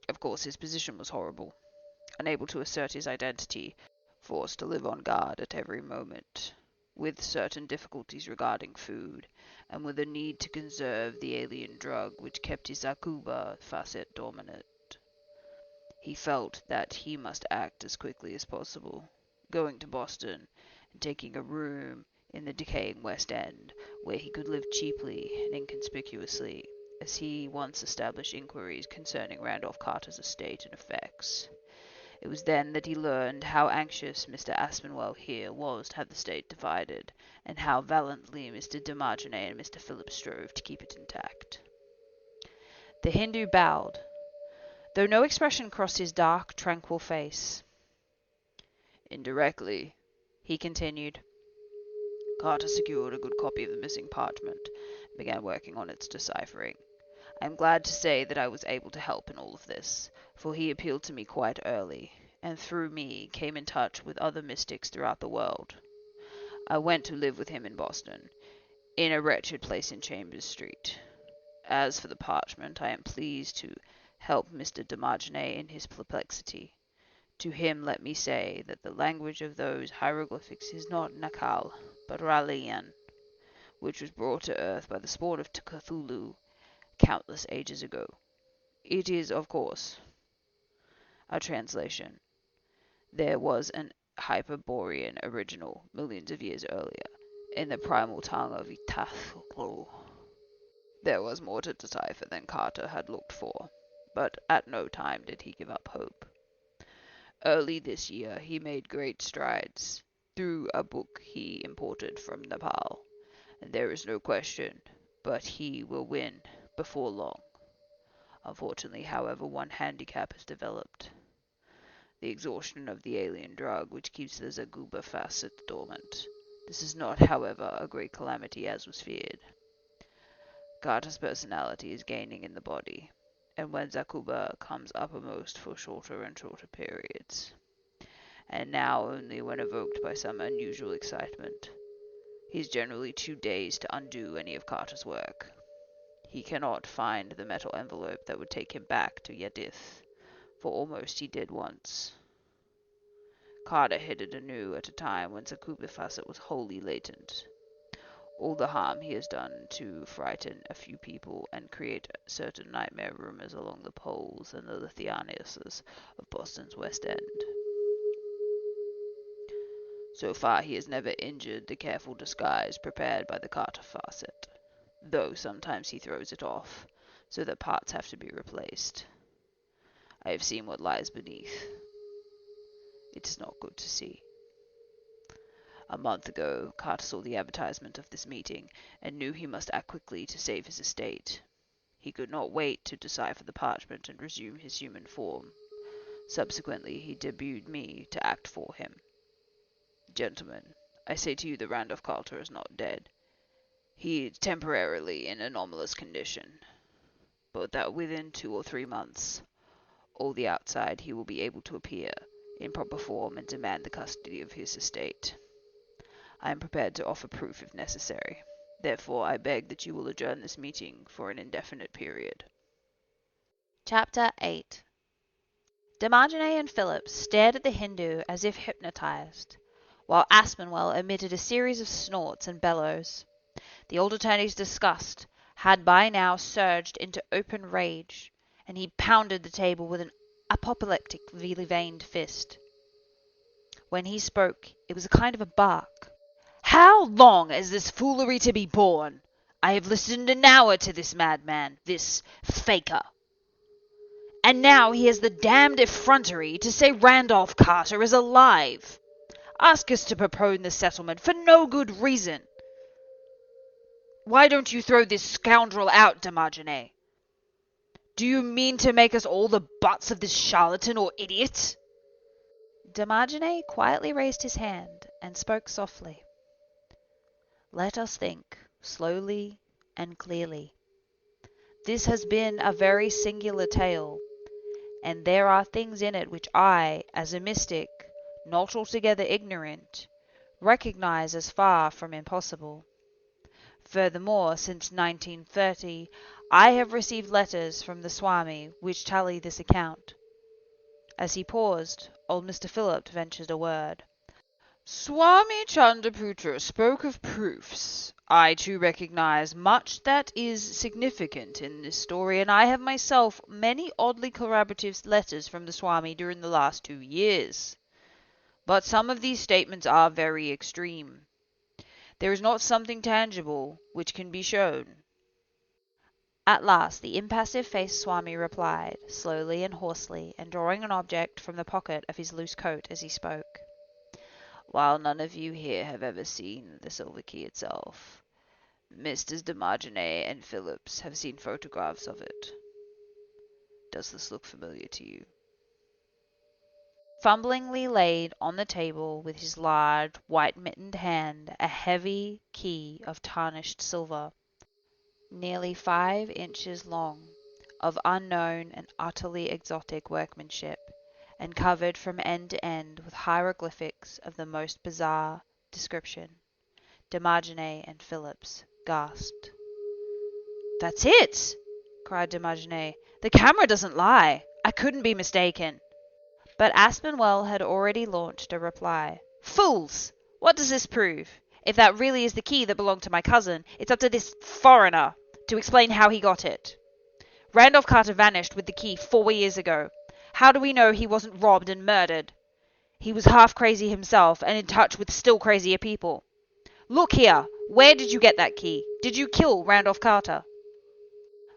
Of course, his position was horrible. Unable to assert his identity, forced to live on guard at every moment, with certain difficulties regarding food, and with a need to conserve the alien drug which kept his Akuba facet dominant. He felt that he must act as quickly as possible, going to Boston and taking a room in the decaying West End, where he could live cheaply and inconspicuously, as he once established inquiries concerning Randolph Carter's estate and effects. It was then that he learned how anxious Mr. Aspinwell here was to have the state divided, and how valiantly Mr. de Martinet and Mr. Phillips strove to keep it intact. The Hindu bowed, though no expression crossed his dark, tranquil face. Indirectly, he continued, Carter secured a good copy of the missing parchment, began working on its deciphering. I am glad to say that I was able to help in all of this, for he appealed to me quite early, and through me came in touch with other mystics throughout the world. I went to live with him in Boston, in a wretched place in Chambers Street. As for the parchment, I am pleased to help Mr. de Margenay in his perplexity. To him let me say that the language of those hieroglyphics is not Nakal, but Ralian, which was brought to earth by the spawn of Cthulhu countless ages ago. It is, of course, a translation. There was an Hyperborean original millions of years earlier, in the primal tongue of Itathul. There was more to decipher than Carter had looked for, but at no time did he give up hope. Early this year he made great strides through a book he imported from Nepal, and there is no question but he will win before long. Unfortunately, however, one handicap has developed. The exhaustion of the alien drug which keeps the Zaguba facet dormant. This is not, however, a great calamity as was feared. Carter's personality is gaining in the body, and when Zakuba comes uppermost for shorter and shorter periods, and now only when evoked by some unusual excitement. He is generally too dazed to undo any of Carter's work. He cannot find the metal envelope that would take him back to Yadith, for almost he did once. Carter hid it anew at a time when Zakuba facet was wholly latent. All the harm he has done to frighten a few people and create certain nightmare rumors along the poles and the Lithianiuses of Boston's West End. So far he has never injured the careful disguise prepared by the Carter facet, though sometimes he throws it off, so that parts have to be replaced. I have seen what lies beneath. It is not good to see. A month ago, Carter saw the advertisement of this meeting, and knew he must act quickly to save his estate. He could not wait to decipher the parchment and resume his human form. Subsequently, he debuted me to act for him. Gentlemen, I say to you that Randolph Carter is not dead. He is temporarily in anomalous condition, but that within 2 or 3 months, all the outside he will be able to appear in proper form and demand the custody of his estate. I am prepared to offer proof if necessary. Therefore, I beg that you will adjourn this meeting for an indefinite period. Chapter 8. De Margenay and Phillips stared at the Hindu as if hypnotized, while Aspinwell emitted a series of snorts and bellows. The old attorney's disgust had by now surged into open rage, and he pounded the table with an apoplectically veined fist. When he spoke, it was a kind of a bark. "How long is this foolery to be borne? I have listened an hour to this madman, this faker. And now he has the damned effrontery to say Randolph Carter is alive. Ask us to propone the settlement for no good reason. Why don't you throw this scoundrel out, de Margenay? Do you mean to make us all the butts of this charlatan or idiot?" De Margenay quietly raised his hand and spoke softly. "Let us think, slowly and clearly. This has been a very singular tale, and there are things in it which I, as a mystic, not altogether ignorant, recognize as far from impossible. Furthermore, since 1930, I have received letters from the Swami which tally this account." As he paused, old Mr. Phillips ventured a word. "Swami Chandraputra spoke of proofs. I too recognize much that is significant in this story, and I have myself many oddly corroborative letters from the Swami during the last 2 years. But some of these statements are very extreme. There is not something tangible which can be shown." At last the impassive-faced Swami replied, slowly and hoarsely, and drawing an object from the pocket of his loose coat as he spoke. "While none of you here have ever seen the silver key itself, Messrs. de Margenay and Phillips have seen photographs of it. Does this look familiar to you?" Fumblingly laid on the table with his large, white-mittened hand a heavy key of tarnished silver. nearly 5 inches long, of unknown and utterly exotic workmanship, and covered from end to end with hieroglyphics of the most bizarre description. Demagene and Phillips gasped. "That's it!" cried Demagene. "The camera doesn't lie. I couldn't be mistaken." But Aspinwell had already launched a reply. "Fools! What does this prove? If that really is the key that belonged to my cousin, it's up to this foreigner to explain how he got it. Randolph Carter vanished with the key 4 years ago. How do we know he wasn't robbed and murdered? He was half crazy himself and in touch with still crazier people. Look here, where did you get that key? Did you kill Randolph Carter?"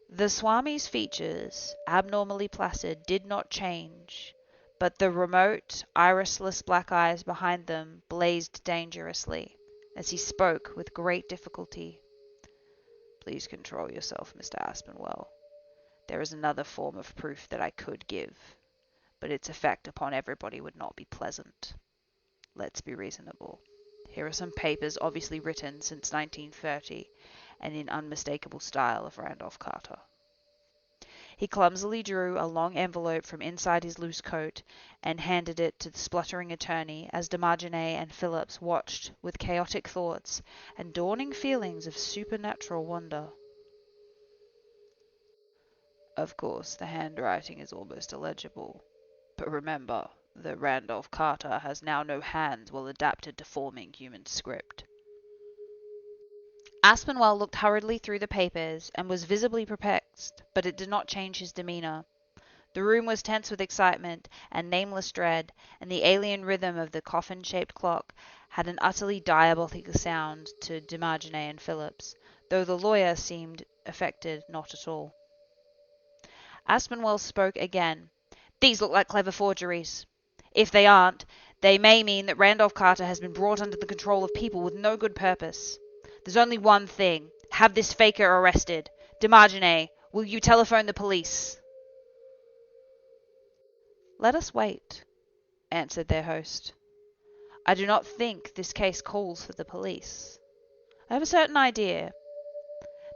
The Swami's features, abnormally placid, did not change, but the remote, irisless black eyes behind them blazed dangerously as he spoke with great difficulty. "Please control yourself, Mr. Aspinwell. There is another form of proof that I could give, but its effect upon everybody would not be pleasant. Let's be reasonable. Here are some papers obviously written since 1930 and in unmistakable style of Randolph Carter." He clumsily drew a long envelope from inside his loose coat and handed it to the spluttering attorney as Demagene and Phillips watched with chaotic thoughts and dawning feelings of supernatural wonder. "Of course, the handwriting is almost illegible, but remember that Randolph Carter has now no hands well adapted to forming human script." Aspinwell looked hurriedly through the papers and was visibly perplexed, but it did not change his demeanour. The room was tense with excitement and nameless dread, and the alien rhythm of the coffin-shaped clock had an utterly diabolical sound to Demagene and Phillips, though the lawyer seemed affected not at all. Aspinwell spoke again. "These look like clever forgeries. If they aren't, they may mean that Randolph Carter has been brought under the control of people with no good purpose. There's only one thing. Have this faker arrested. Demagene, will you telephone the police?" "Let us wait," answered their host. "I do not think this case calls for the police. I have a certain idea.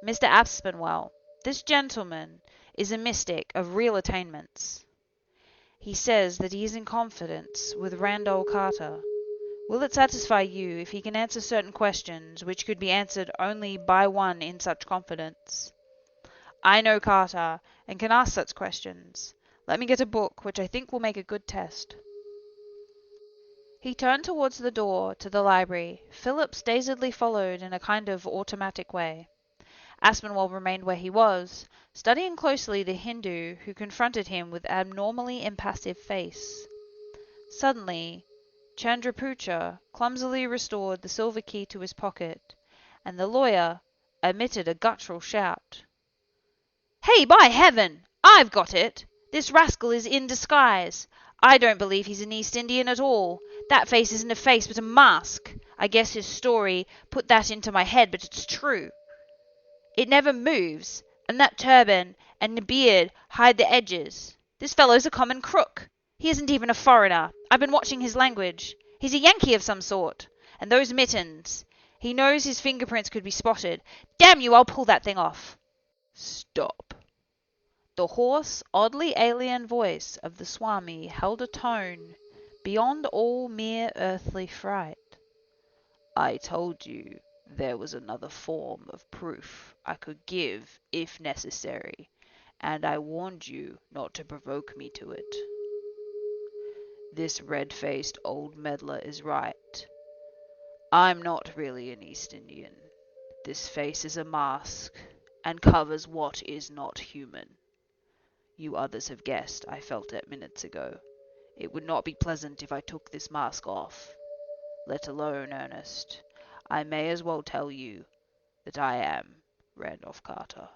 Mr. Aspinwell, this gentleman is a mystic of real attainments. He says that he is in confidence with Randolph Carter. Will it satisfy you if he can answer certain questions which could be answered only by one in such confidence? I know Carter and can ask such questions. Let me get a book which I think will make a good test." He turned towards the door to the library. Phillips dazedly followed in a kind of automatic way. Aspinwell remained where he was, studying closely the Hindu who confronted him with abnormally impassive face. Suddenly, Chandraputra clumsily restored the silver key to his pocket, and the lawyer emitted a guttural shout. "Hey, by heaven! I've got it! This rascal is in disguise. I don't believe he's an East Indian at all. That face isn't a face but a mask. I guess his story put that into my head, but it's true. It never moves, and that turban and the beard hide the edges. This fellow's a common crook. He isn't even a foreigner. I've been watching his language. He's a Yankee of some sort. And those mittens. He knows his fingerprints could be spotted. Damn you, I'll pull that thing off." "Stop." The hoarse, oddly alien voice of the Swami held a tone beyond all mere earthly fright. "I told you there was another form of proof I could give if necessary, and I warned you not to provoke me to it. This red-faced old meddler is right. I'm not really an East Indian. This face is a mask, and covers what is not human. You others have guessed. I felt it minutes ago. It would not be pleasant if I took this mask off. Let alone Ernest. I may as well tell you that I am Randolph Carter."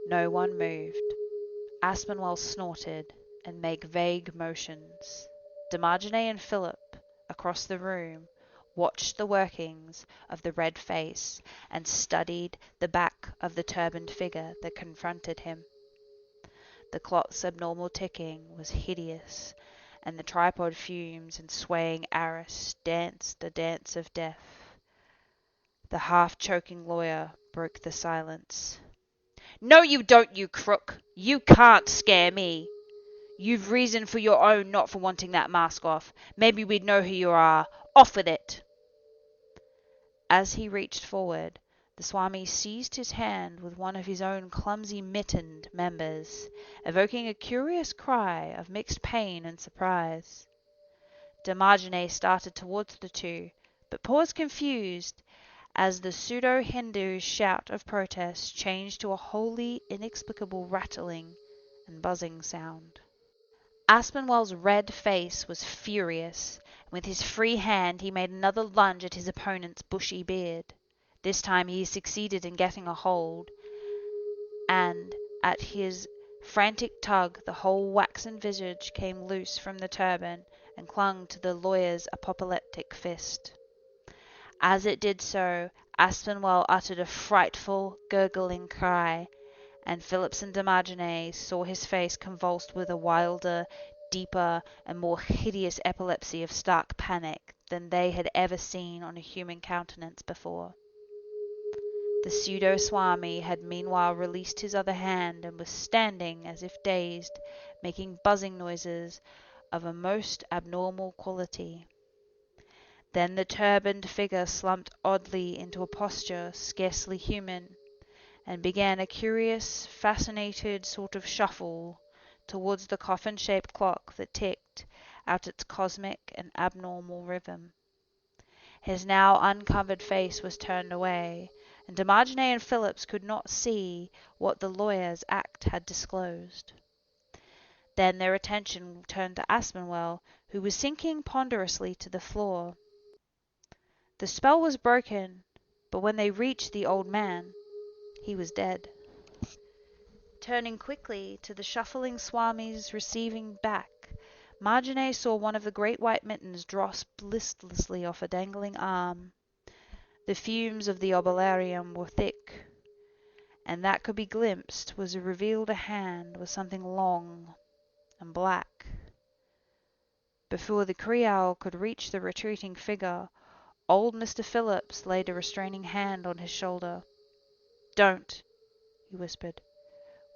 No one moved. Aspinwell snorted and made vague motions. Demagene and Philip, across the room, watched the workings of the red face and studied the back of the turbaned figure that confronted him. The clock's abnormal ticking was hideous, and the tripod fumes and swaying arras danced a dance of death. The half-choking lawyer broke the silence. "No, you don't, you crook! You can't scare me! You've reason for your own not for wanting that mask off. Maybe we'd know who you are. Off with it!" As he reached forward, the Swami seized his hand with one of his own clumsy mittened members, evoking a curious cry of mixed pain and surprise. Dharmajane started towards the two, but paused confused as the pseudo-Hindu's shout of protest changed to a wholly inexplicable rattling and buzzing sound. Aspinwell's red face was furious, and with his free hand he made another lunge at his opponent's bushy beard. This time he succeeded in getting a hold, and at his frantic tug the whole waxen visage came loose from the turban and clung to the lawyer's apoplectic fist. As it did so, Aspinwell uttered a frightful, gurgling cry, and Phillips and Dharmajane saw his face convulsed with a wilder, deeper, and more hideous epilepsy of stark panic than they had ever seen on a human countenance before. The pseudo-Swami had meanwhile released his other hand and was standing as if dazed, making buzzing noises of a most abnormal quality. Then the turbaned figure slumped oddly into a posture scarcely human, and began a curious, fascinated sort of shuffle towards the coffin-shaped clock that ticked out its cosmic and abnormal rhythm. His now uncovered face was turned away, and Dharmajane and Phillips could not see what the lawyer's act had disclosed. Then their attention turned to Aspinwell, who was sinking ponderously to the floor. The spell was broken, but when they reached the old man, he was dead. Turning quickly to the shuffling Swami's receiving back, Marjane saw one of the great white mittens drop listlessly off a dangling arm. The fumes of the obolarium were thick, and that could be glimpsed was revealed a hand with something long and black. Before the Creole could reach the retreating figure, old Mr. Phillips laid a restraining hand on his shoulder. "Don't," he whispered.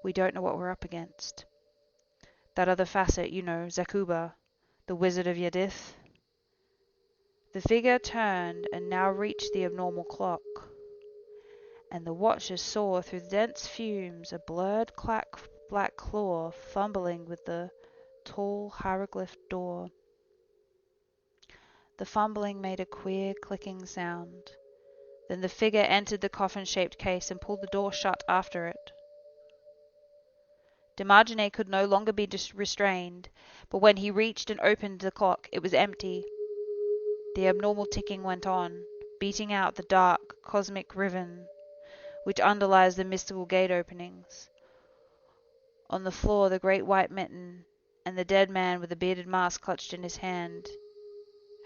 "We don't know what we're up against. That other facet, you know, Zakuba, the Wizard of Yadith." The figure turned and now reached the abnormal clock, and the watchers saw through the dense fumes a blurred black claw fumbling with the tall hieroglyph door. The fumbling made a queer clicking sound. Then the figure entered the coffin-shaped case and pulled the door shut after it. Dharmajane could no longer be restrained, but when he reached and opened the clock, it was empty. The abnormal ticking went on, beating out the dark, cosmic rhythm which underlies the mystical gate openings. On the floor, the great white mitten and the dead man with the bearded mask clutched in his hand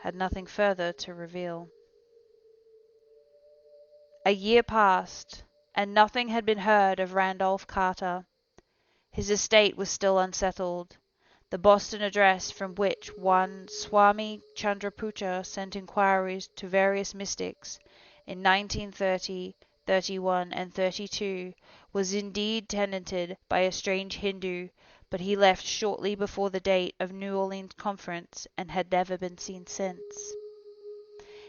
had nothing further to reveal. A year passed, and nothing had been heard of Randolph Carter. His estate was still unsettled. The Boston address from which one Swami Chandraputra sent inquiries to various mystics in 1930, 31, and 32 was indeed tenanted by a strange Hindu, but he left shortly before the date of New Orleans conference and had never been seen since.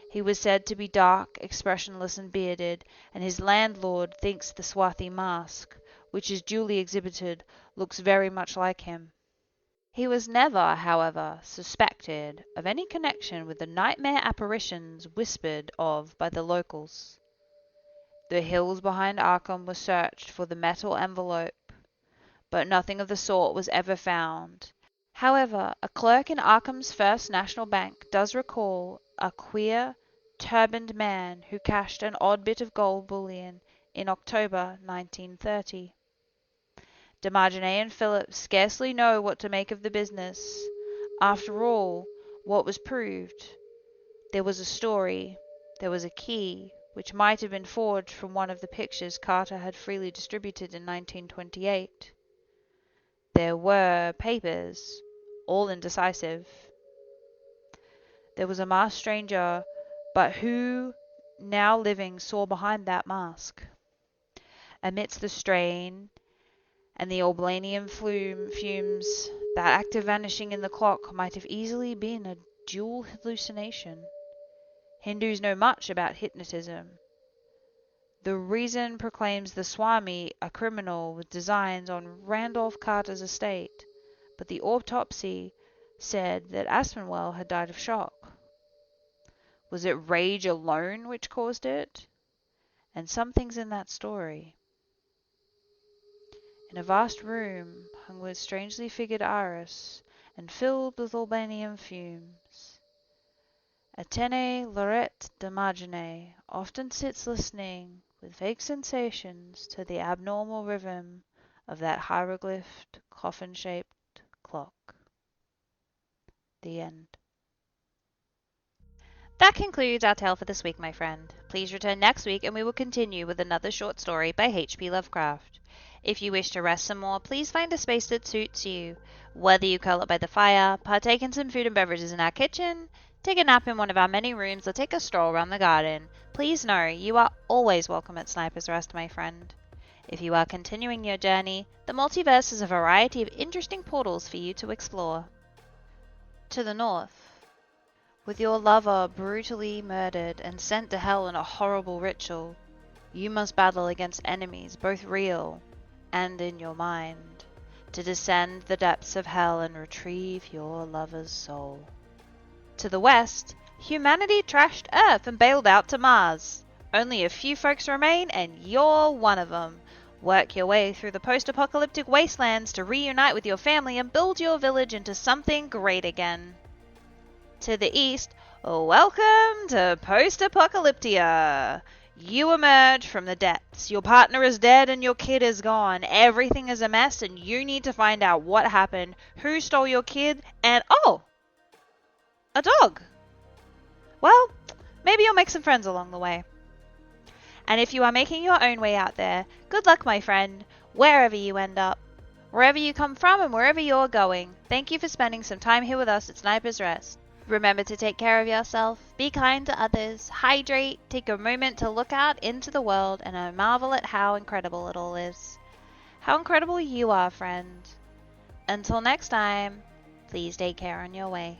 He was said to be dark, expressionless, and bearded, and his landlord thinks the swathi mask, which is duly exhibited, looks very much like him. He was never, however, suspected of any connection with the nightmare apparitions whispered of by the locals. The hills behind Arkham were searched for the metal envelope, but nothing of the sort was ever found. However, a clerk in Arkham's First National Bank does recall a queer, turbaned man who cashed an odd bit of gold bullion in October 1930. Dharmajane and Phillips scarcely know what to make of the business. After all, what was proved? There was a story, there was a key, which might have been forged from one of the pictures Carter had freely distributed in 1928. There were papers, all indecisive. There was a masked stranger, but who now living saw behind that mask. Amidst the strain and the Oblanium fumes, that active vanishing in the clock might have easily been a dual hallucination. Hindus know much about hypnotism. The reason proclaims the Swami a criminal with designs on Randolph Carter's estate, but the autopsy said that Aspinwall had died of shock. Was it rage alone which caused it? And something's in that story. In a vast room hung with strangely figured iris and filled with Albanian fumes, Atene Lorette d'Imagine often sits listening with vague sensations to the abnormal rhythm of that hieroglyphed, coffin-shaped clock. The end. That concludes our tale for this week, my friend. Please return next week and we will continue with another short story by H.P. Lovecraft. If you wish to rest some more, please find a space that suits you. Whether you curl up by the fire, partake in some food and beverages in our kitchen, take a nap in one of our many rooms, or take a stroll around the garden, please know you are always welcome at Sniper's Rest, my friend. If you are continuing your journey, the multiverse is a variety of interesting portals for you to explore. To the north, with your lover brutally murdered and sent to hell in a horrible ritual, you must battle against enemies both real and in your mind, to descend the depths of hell and retrieve your lover's soul. To the west, humanity trashed Earth and bailed out to Mars. Only a few folks remain, and you're one of them. Work your way through the post-apocalyptic wastelands to reunite with your family and build your village into something great again. To the east, welcome to Post-Apocalyptia. You emerge from the depths. Your partner is dead and your kid is gone. Everything is a mess and you need to find out what happened, who stole your kid, and a dog. Well, maybe you'll make some friends along the way. And if you are making your own way out there, good luck, my friend, wherever you end up. Wherever you come from and wherever you're going, thank you for spending some time here with us at Sniper's Rest. Remember to take care of yourself, be kind to others, hydrate, take a moment to look out into the world and marvel at how incredible it all is. How incredible you are, friend. Until next time, please take care on your way.